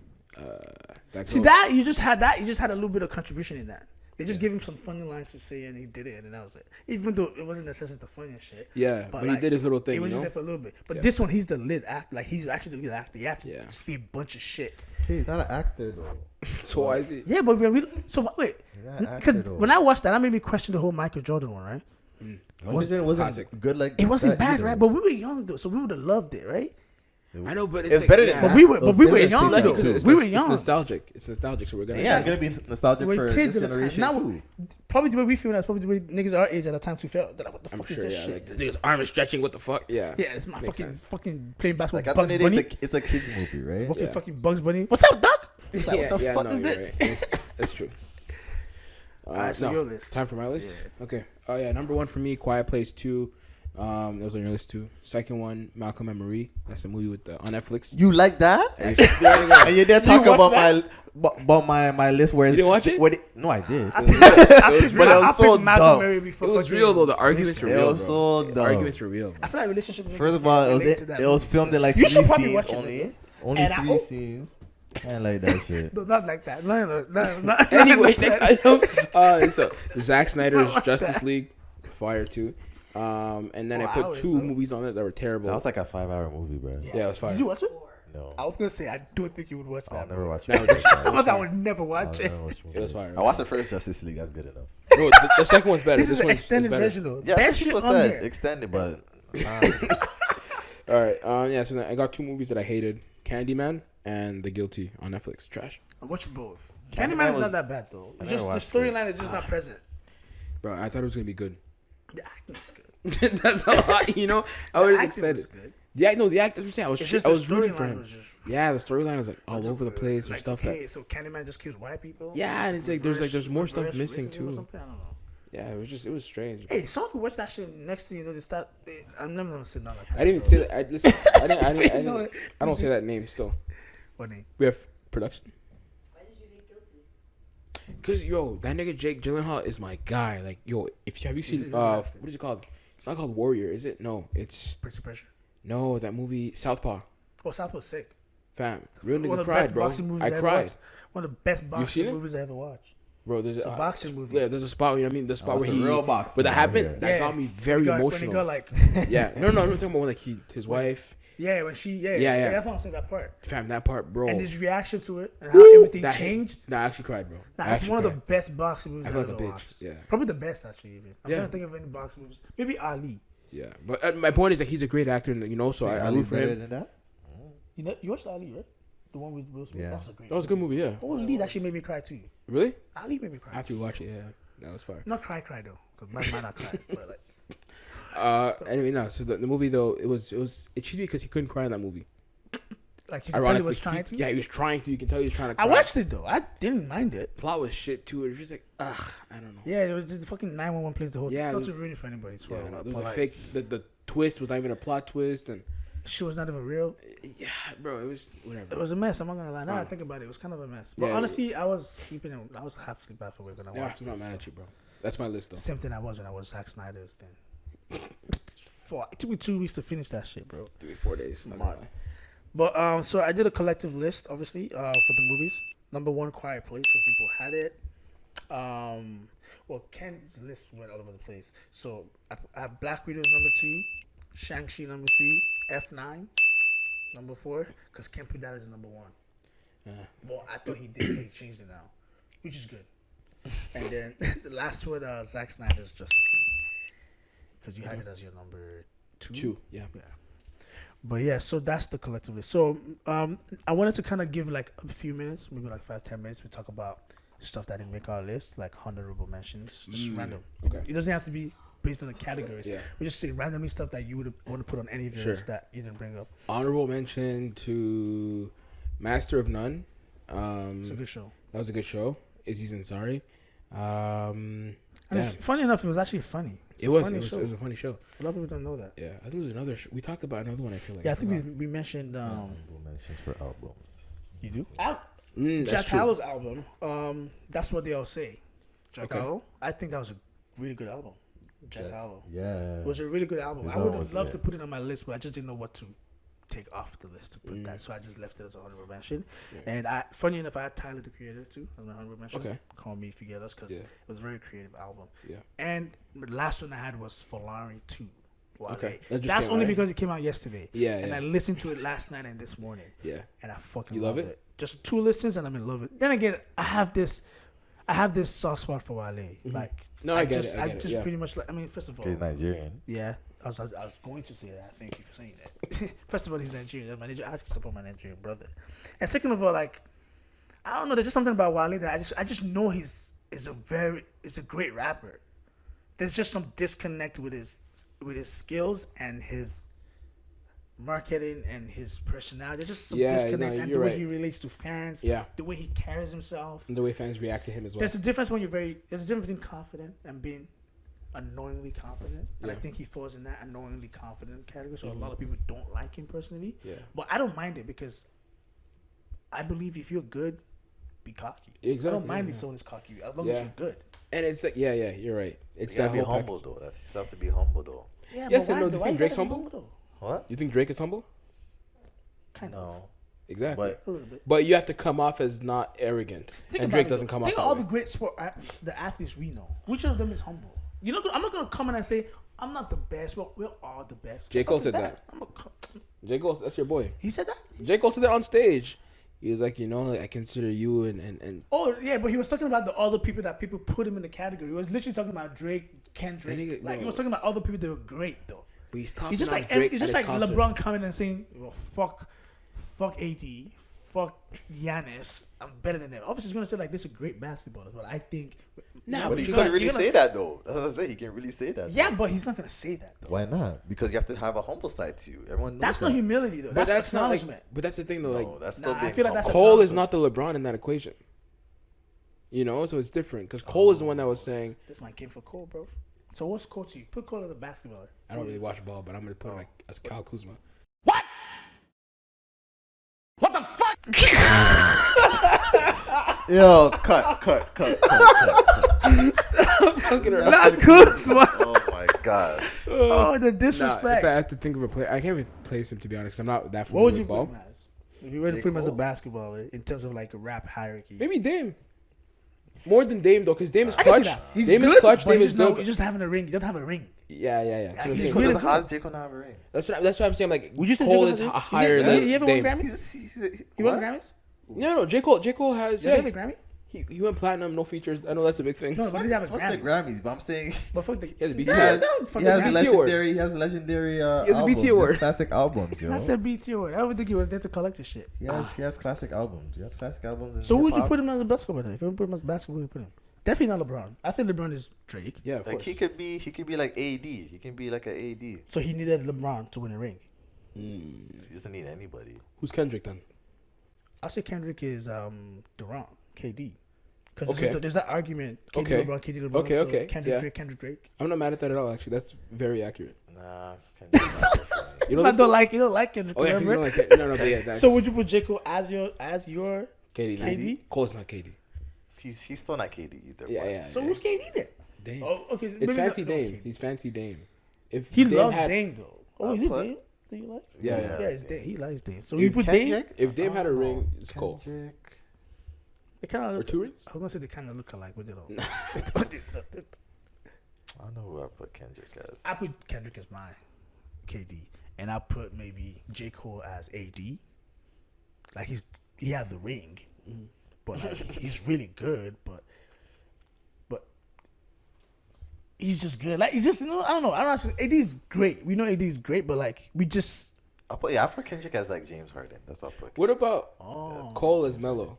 That See girl. that you just had a little bit of contribution in that. They just gave him some funny lines to say and he did it and that was it. Even though it wasn't necessarily the funniest shit. Yeah, but he like, did his little thing. He was you just know? there for a little bit. But Yeah. this one, he's the lead act. Like he's actually the lead actor. You have to Yeah. see a bunch of shit. He's not an actor though. So why is he? Yeah, but wait. He's not an actor Because though. when I watched that, I made me question the whole Michael Jordan one, right? It wasn't classic. good like It wasn't that bad, either. right? But we were young though, so we would have loved it, right? I know, but It's better than yeah. But that. we were, Those but we were better young than though. that, too. It's We were It's young. nostalgic. It's nostalgic, so we're gonna. Yeah, it's gonna be nostalgic We're for kids this at the time. generation Now, too. probably the way we feel now is probably the way niggas our age at the time too felt. They're like, what the I'm fuck sure. is this Yeah, shit? like this nigga's arm is stretching. What the fuck? Yeah. Yeah, it's my Makes fucking sense. fucking playing basketball. Like I Bugs thought Bunny. it's a kids movie, right? Fucking Yeah. fucking Bugs Bunny. What's up, Doc? It's like, what the fuck no, is you're this? right. That's true. Alright, so your list. Time for my list. Okay. Oh yeah, number 1 for me, Quiet Place 2. Those are on your list too. Second one, Malcolm and Marie. That's the movie with on Netflix. You like that? And And you didn't talk watch about my list where You didn't watch it? No, I did. It was But it was so dumb. It was real though. The arguments were It real. was bro. so The dumb. arguments were real. I feel like relationship. First of all, it was filmed in like You 3 should probably scenes watch it, only. man. Only And 3 scenes. I ain't like that shit. No, not like that. No. Anyway, next item. So Zack Snyder's Not like Justice that. League, fire 2. And then I 4 put hours, 2 though. movies on it that were terrible. That was like a 5-hour movie, bro. yeah, it was fire. Did you watch it? No, I was gonna say I don't think you would watch I'll that. never watch No, it. just- I would never watch it. It was fire. I watched the first Justice League. That's good enough. Bro, the second one's better. This is an one's extended better. version though. Yeah, That that's shit what on people said there. extended, but All right. Yeah. So then I got 2 movies that I hated: Candyman and The Guilty on Netflix. Trash. I watched both. Candyman Candyman is was- not that bad though. I It's never just the watched storyline is just not present. Bro, I thought it was gonna be good. The acting is good. That's a lot, you know. I The was acting excited. was good. Yeah, no, the act. I'm saying I was. It's just I the was rooting for storyline him. was just Yeah, the storyline was like all over the place or like, stuff okay, that. so Candyman just kills white people. Yeah, and it's like there's more stuff reverse missing racism or too. something? I don't know. Yeah, it was strange. Hey, someone could watch that shit next to they start. I'm never gonna say nothing like that. I didn't even bro. say that. I No, didn't. I don't say that name still. What name? We have production. Why did you hate Guilty? Cause that nigga Jake Gyllenhaal is my guy. Like have you seen it what is it called? It's not called Warrior, is it? No, it's Pressure. no that movie Southpaw. Oh, South was sick. Fam, real One nigga of the cried, best bro. boxing movies I ever cried, watched. One of the best seen boxing it? movies I ever watched. bro. There's It's a boxing movie. Yeah, there's a spot. You know what I mean, the spot Oh, where it's a he real boxing But that out happened. here. That got me very emotional. When he got like, Yeah, no, I'm talking about when like his wife. when she, Yeah. that's what I'm saying. That part Fam, that part, bro. and his reaction to it and how everything that changed. Nah, I actually cried, bro. I That's actually one of the cried. best boxing movies I I've feel ever like a bitch. watched. Yeah. Probably the best actually. Even I'm Yeah. trying to think of any boxing movies. Maybe Ali. Yeah, but my point is that he's a great actor, and so I root for better him. than that. You watched Ali, right? The one with Will Smith. Yeah. That was a great. That was a good movie, yeah. Holy, that shit made me cry too. Really? Ali made me cry. After you watch it, yeah, that was fire. Not cry though, because my might not cry, but like. Anyway, no. So the movie though, it cheesy because he couldn't cry in that movie. Like you can tell he was Ironically, trying to. Yeah, he was trying to. You can tell he was trying to. I Cry. watched it though. I didn't mind it. Plot was shit too. It was just like, I don't know. Yeah, it was just the fucking 911 plays the whole. Yeah, Not it was- to ruin it for anybody. Yeah, Well, no, there was but a like, fake. The twist was not even a plot twist, and Shit was not even real. yeah, bro, it was whatever. It was a mess. I'm not gonna lie. Now I Oh. think about it, it was kind of a mess. But Yeah, honestly, I was sleeping. I was half asleep after we were gonna Yeah, watch. I'm not this, mad so. at you, bro. That's my list though. Same thing I was when I was Zack Snyder's. Then, it took me 2 weeks to finish that shit, bro. 4 days. not gonna lie. But so I did a collective list, obviously, for the movies. Number 1, Quiet Place, because people had it. Well, Ken's list went all over the place. So I have Black Widow's number 2, Shang-Chi number 3, F9 number 4, because Ken put that as number 1. Well, I thought he did, but he changed it now, which is good. And then the last one, Zack Snyder's Justice League, because you had it as your number 2. Yeah. Yeah. But yeah, so that's the collective list. So I wanted to kind of give like a few minutes, maybe like 5-10 minutes. We talk about stuff that didn't make our list, like honorable mentions, just random. Okay. It doesn't have to be based on the categories. Yeah. We just say randomly stuff that you would want to put on any of your Sure. lists that you didn't bring up. Honorable mention to Master of None. It's a good show. That was a good show. Izzy's Ansari. And Damn. it's funny enough, it was actually funny. It's It a was. funny It was show. a funny show. A lot of people don't know that. Yeah, I think there's another. We talked about another one. I feel like. Yeah, I think forgot. we mentioned Honorable mentions for albums. you do. That's Jack true. Harlow's album. That's what they all say. Jack Okay. Harlow. I think that was a really good album. Jack Harlow. Yeah. It was a really good album. His I would album have was loved lit. to put it on my list, but I just didn't know what to take off the list to put that. So I just left it as a honorable mention. And funny enough, I had Tyler the Creator too as my honorable mention. Okay. Call Me If You Get Us, because Yeah. it was a very creative album. Yeah. And the last one I had was Folari 2. Wale. Okay. That just That's came only out, right? because it came out yesterday. Yeah, And yeah. I listened to it last night and this morning. Yeah. And I fucking You love love it? it. Just 2 listens and I'm in love with it. Then again, I have this soft spot for Wale. Like, No, I get just, it. I get it, just yeah. pretty much like. I mean, first of all, He's Nigerian. yeah, I was going to say that. Thank you for saying that. First of all, he's Nigerian. I support my Nigerian brother. And second of all, like, I don't know. There's just something about Wale that I just know he's a great rapper. There's just some disconnect with his skills and his marketing and his personality. There's just some Yeah, disconnect no, and you're the way right. he relates to fans. Yeah. The way he carries himself. And the way fans react to him as well. There's a difference when there's a difference between confident and being annoyingly confident, and I Yeah. think he falls in that annoyingly confident category. So a lot of people don't like him personally. Yeah. But I don't mind it because I believe if you're good, be cocky. I Exactly, don't mind yeah, if yeah. someone is cocky as long Yeah. as you're good. And it's like, yeah, you're right. It's You that gotta be whole humble though. You still have to be humble though. Yeah, Yes but and why, no. Do you why think gotta Drake's be humble? though? What? You think Drake is humble? Kind of. No. Exactly. But A little bit. But you have to come off as not arrogant, Think and about Drake it, doesn't though. come off Think that of all way. the great the athletes we know. Which of them is humble? You know, I'm not gonna come in and say I'm not the best. Well, we're all the best. J. The fuck Cole is said that. J. Cole, that's your boy. He said that. J. Cole said that on stage. He was like, you know, like, I consider you and Oh yeah, but he was talking about the other people that people put him in the category. He was literally talking about Drake, Kendrick. Nigga, Like he bro. was talking about other people that were great though. but he's talking It's just about like Drake it's at just his like concert. LeBron coming and saying, well, fuck AD, fuck Giannis. I'm better than them. Obviously, he's gonna say like this is a great basketballer, but I think. Nah, but But you he gotta- couldn't really you're gonna- say that though. That's what I'm saying. He can't really say that. Yeah, though. but he's not gonna say that though. Why not? Because you have to have a humble side to you. Everyone knows That's that. not humility though. But That's not like, acknowledgement. but that's the thing though. Like No, that's still Nah, I being feel like that's humble. Cole is acknowledgement. not the LeBron in that equation. You know, so it's different because Cole is the one that was saying, This man came for Cole, bro. So what's Cole to you?Ut Cole as a basketballer. I don't really watch ball, but I'm gonna put him like as Kyle Kuzma. Yo, cut. Not Kuzma. Oh my gosh. Oh, the Nah, disrespect. if I have to think of a player, I can't even place him to be honest. I'm not that What familiar would you with put ball. him as? If you were to J. put him as a Cole? basketballer in terms of like a rap hierarchy. Maybe Dame. More than Dame though, because Dame is I can see clutch. that. He's Dame good, is clutch. but Dame he's is just, no, good. he's just having a ring. He doesn't have a ring. Yeah. Yeah, So he's it's- really Because good. how's J. Cole not have a ring? That's what I'm saying. Like, Would you say Cole J. is Cole has a higher ring? than He ever won Dame. Grammys? He won What? Grammys? No. J. Cole has. Did he Yeah, have a Grammy? he went platinum, no features. I know that's a big thing. No, but he have a Fuck the Grammy. Grammys, but I'm saying But fuck the. He has a BT Yeah, award. no, fuck he the has Grammy. BT award. legendary. He has legendary. He has a albums. BT He has award. classic albums, yo. I said BT award. I don't think he was there to collect his shit. He has classic albums. You have classic albums. In So who would you hip-hop. put him as a basketball then? If you would put him as a basketball, who would you put him? Definitely not LeBron. I think LeBron is Drake. Yeah, of Like course. he could be like AD. He can be like an AD. So he needed LeBron to win a ring. He doesn't need anybody. Who's Kendrick then? I say Kendrick is Durant, KD. Because Okay. there's that argument. KD Okay. LeBron, KD LeBron. Okay, so okay, Kendrick yeah. Drake. I'm not mad at that at all. Actually, that's very accurate. Nah, Kendrick's not good for me. You I listen? don't like Kendrick. Oh yeah, 'cause you remember? don't like it. No, but yeah. That's So would you put J. Cole as your KD? KD? Cole's not KD. He's still not KD either. Yeah, but- yeah. So yeah. who's KD then? Dame. Oh, okay. It's maybe fancy not- Dame. okay. He's fancy Dame. If He Dame loves had, Dame though. Oh, I'll is it put- Dame? Do you like? Yeah, Yeah. Yeah, it's Dame. He likes Dame. So If you put Dame. Kendrick? If Dame had a Oh, ring, it's Cole. Kendrick. They kind Or of. 2 rings. I was gonna say they kind of look alike, but they don't. I don't know who I put Kendrick as. I put Kendrick as my KD, and I put maybe J. Cole as AD. Like he had the ring, but like, he's really good, but he's just good. Like he's just I don't know. AD's great. We know AD's great, but like we just I put Kendrick as like James Harden. That's what I put. What about oh. Cole as Mello?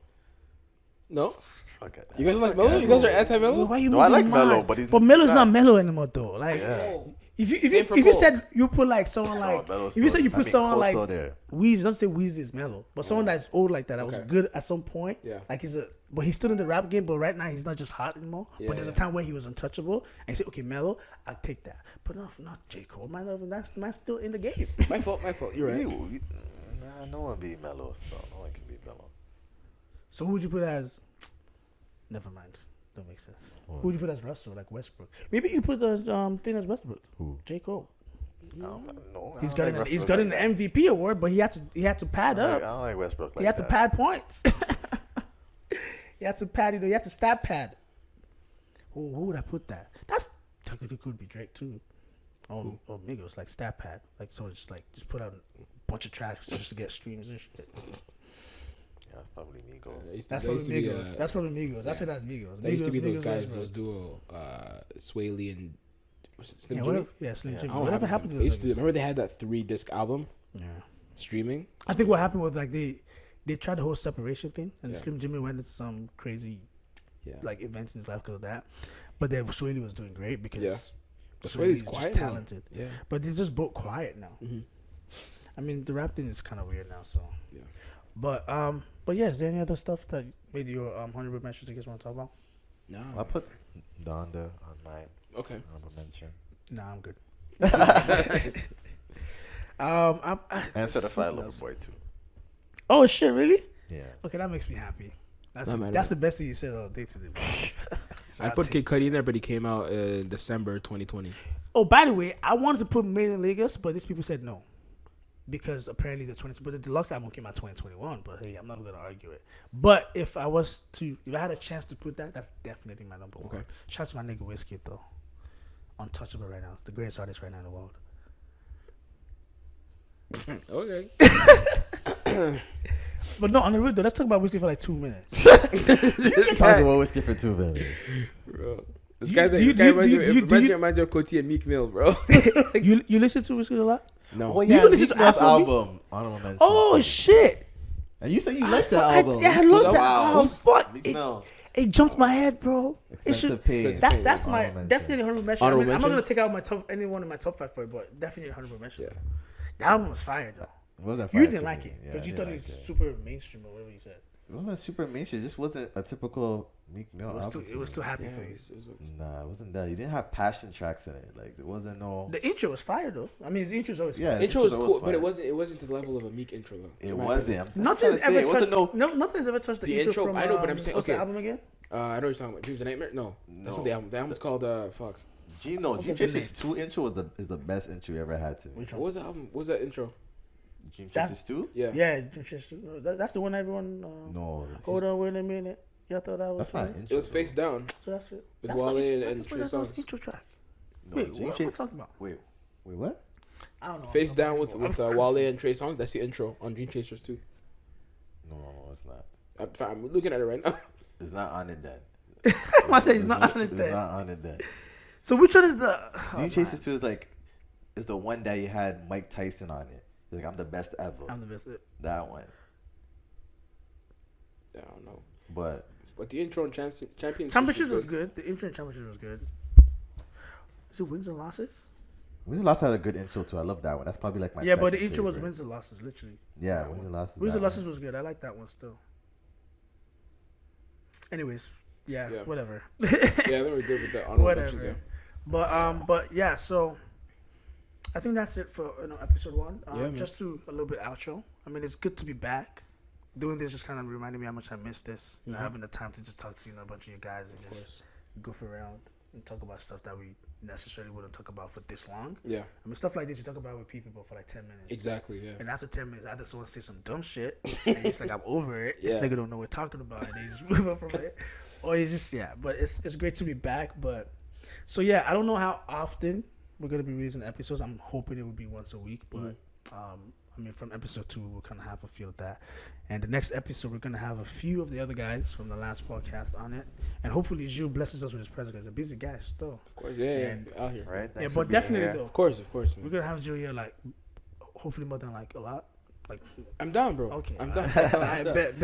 No, Fuck it. you guys don't like Mello. You guys are anti-Mello. Why you No, I moving like Melo, mine? but he's Melo's not- not Melo anymore though. Like Yeah. if you Same for if you Cole. said you put like someone like Melo's if you still- said you I put mean, someone Cole's like still there. Weezy, don't say Weezy is Mellow, but someone that's old like that was Okay. good at some point. Yeah. Like but he's still in the rap game, but right now he's not just hot anymore. Yeah, but there's a yeah. time where he was untouchable, and you say, okay, Mellow, I'll take that. But not J. Cole. My love, that's man still in the game. My fault. You're right. Nah, no one be Melo still. No one can be Melo. So who would you put as? Never mind. Don't make sense. Who would you put as Russell, like Westbrook? Maybe you put the thing as Westbrook. Who? J. Cole. No, He's got got an MVP award, but he had to pad I up. don't like Westbrook. Like He had to that. pad points. He had to pad, he had to stat pad. Who would I put that? That's technically could be Drake too. Or Migos, like stat pad. Like so just put out a bunch of tracks just to get streams and shit. Yeah, it's probably Migos. That's There probably used to be, Migos. That's probably Migos. I said that's Migos. There used to be those Migos, guys, Westbrook. those duo, Swaley and was it Slim Yeah, Jimmy? Slim Yeah. Jimmy. I don't Whatever have happened to them. They those used to, niggas? remember they had that 3-disc album Yeah. streaming. I think what happened was like they tried the whole separation thing, and Yeah. Slim Jimmy went into some crazy Yeah, like events in his life because of that. But then Swaley was doing great because Yeah. But Swaley's Swaley's quiet just now. talented. yeah. But they're just both quiet now. Mm-hmm. I mean, the rap thing is kind of weird now. So Yeah. But yeah, is there any other stuff that made your honorable mentions you guys want to talk about? No, I put Donda on mine. Okay. Honorable mention. Nah, I'm good. And certified lover boy too. Oh shit, really? Yeah. Okay, that makes me happy. That's Not mad that's at the best thing you said all day today. Bro. So I I'll put take- Kid Cudi in there, but he came out in December 2020. Oh, by the way, I wanted to put Made in Lagos, but these people said no. Because apparently but the deluxe album came out 2021. But hey, I'm not gonna argue it. But if I had a chance to put that, that's definitely my number one. Okay. Shout out to my nigga Whiskey though, untouchable right now. It's the greatest artist right now in the world. Okay. But no, on the real though, let's talk about Whiskey for like 2 minutes. Talk about whiskey for 2 minutes. Bro. This Do guy's you- like, do you- reminds me of Coty and Meek Mill, bro. you listen to Whiskey a lot? No. Oh Do you yeah, listen to Meek Mill's Afrobeat? album. Honorable mention. Oh too. shit! And you said you liked that album. I love Wow. that album. Fuck, Meek Mill. it jumped my head, bro. It Expensive should. Pain. That's my Honorable mention. definitely honorable mention. Honorable I'm not mention? gonna take out my anyone in my top 5 for it, but definitely honorable mention. Yeah. The album was fire though. It wasn't You fire didn't to like me. it Yeah, because I you didn't thought it like was super mainstream or whatever you said. It wasn't super mainstream. It just wasn't a typical Meek Mill album. It was too happy Yeah, for you. Nah, it wasn't that. You didn't have passion tracks in it. Like there wasn't no. The intro was fire though. I mean, the intro's always Yeah, fire. Intro was was cool, but fire. it wasn't to the level of a Meek intro though. It in my wasn't. opinion. I'm Nothing's trying to ever say, it touched. wasn't no. Nothing's ever touched the, The intro. intro, From, I know, but I'm saying, what's the okay. album again? I know what you're talking about. Dreams and Nightmare? No. That's not the album. The album's called fuck. Gino, Okay, Dream Chasers 2 intro is the best intro you ever had to me. Which What one? was the album? What was that intro? Dream That- Chasers 2? Yeah. Yeah, that's the one everyone. No. Hold on, wait a minute. Y'all thought that was. That's not an fire? intro. It was Face bro. Down. So that's it. With That's Wale what- and that's Trey what- that's Songz. intro track. No, Wait, Dream what am I Chasers. talking about? Wait, what? I don't know. Face I'm Down talking with about. Wale and Trey Songz. That's the intro on Dream Chasers 2. No, it's not. I'm looking at it right now. It's not on it then. I said it's not on it It's then. not on it then. So which one is the? Dream Chasers 2 is the one that you had Mike Tyson on it. He's like, I'm the best ever. I'm the best. That one. I don't know. But But the intro and Championships Championships was good. The intro in Championships was good. Is it wins and losses? Wins and Losses had a good intro too. I love that one. That's probably like my Yeah, but the second intro was favorite. wins and losses, literally. Yeah, That Wins one. and Losses. Wins and that losses was good. I like that one still. Anyways, yeah, Yeah. whatever. Yeah, then we're good with the honorable mentions. Whatever. Yeah. But yeah, so I think that's it for episode 1. Yeah, man. Just to a little bit outro. I mean, it's good to be back. Doing this just kind of reminded me how much I missed this. You know, Mhm. having the time to just talk to a bunch of you guys and Of just course. goof around and talk about stuff that we necessarily wouldn't talk about for this long. Yeah. I mean, stuff like this you talk about with people for like 10 minutes. Exactly. Yeah. And after 10 minutes, either someone say some dumb shit, and it's like, I'm over it. This Yeah. nigga don't know what we're talking about, and they just move on from it. Or it's just, yeah. But it's great to be back. But so, yeah, I don't know how often we're going to be releasing episodes. I'm hoping it will be once a week. But, I mean, from episode 2, we'll kind of have a feel of that. And the next episode, we're going to have a few of the other guys from the last podcast on it. And hopefully, Gilles blesses us with his presence. He's a busy guy still. Of course. Yeah. And- Out here. Right? Yeah, Thanks but for being definitely, here. though. Of course, man. We're going to have Gilles here, like, hopefully more than, like, a lot. Like, I'm down, bro. okay. I'm down. I bet.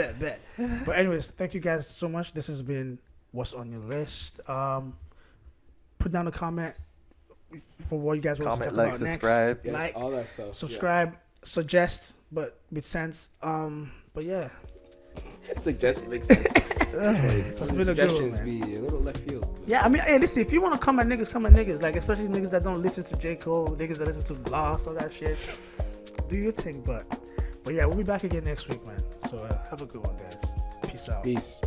But anyways, thank you guys so much. This has been What's on Your List. Put down a comment for what you guys want to Comment, talk like, about subscribe. next. Yes, Like, all that stuff. subscribe, suggest, but with sense. But yeah, Yeah. Suggestion makes sense. it's Some been a good one, suggestions man. be a little left field. Yeah, I mean, hey, listen, if you want to come at niggas, come at niggas. Like, especially niggas that don't listen to J. Cole, niggas that listen to Lost, all that shit. Do your thing, but yeah, we'll be back again next week, man. So have a good one, guys. Peace out. Peace.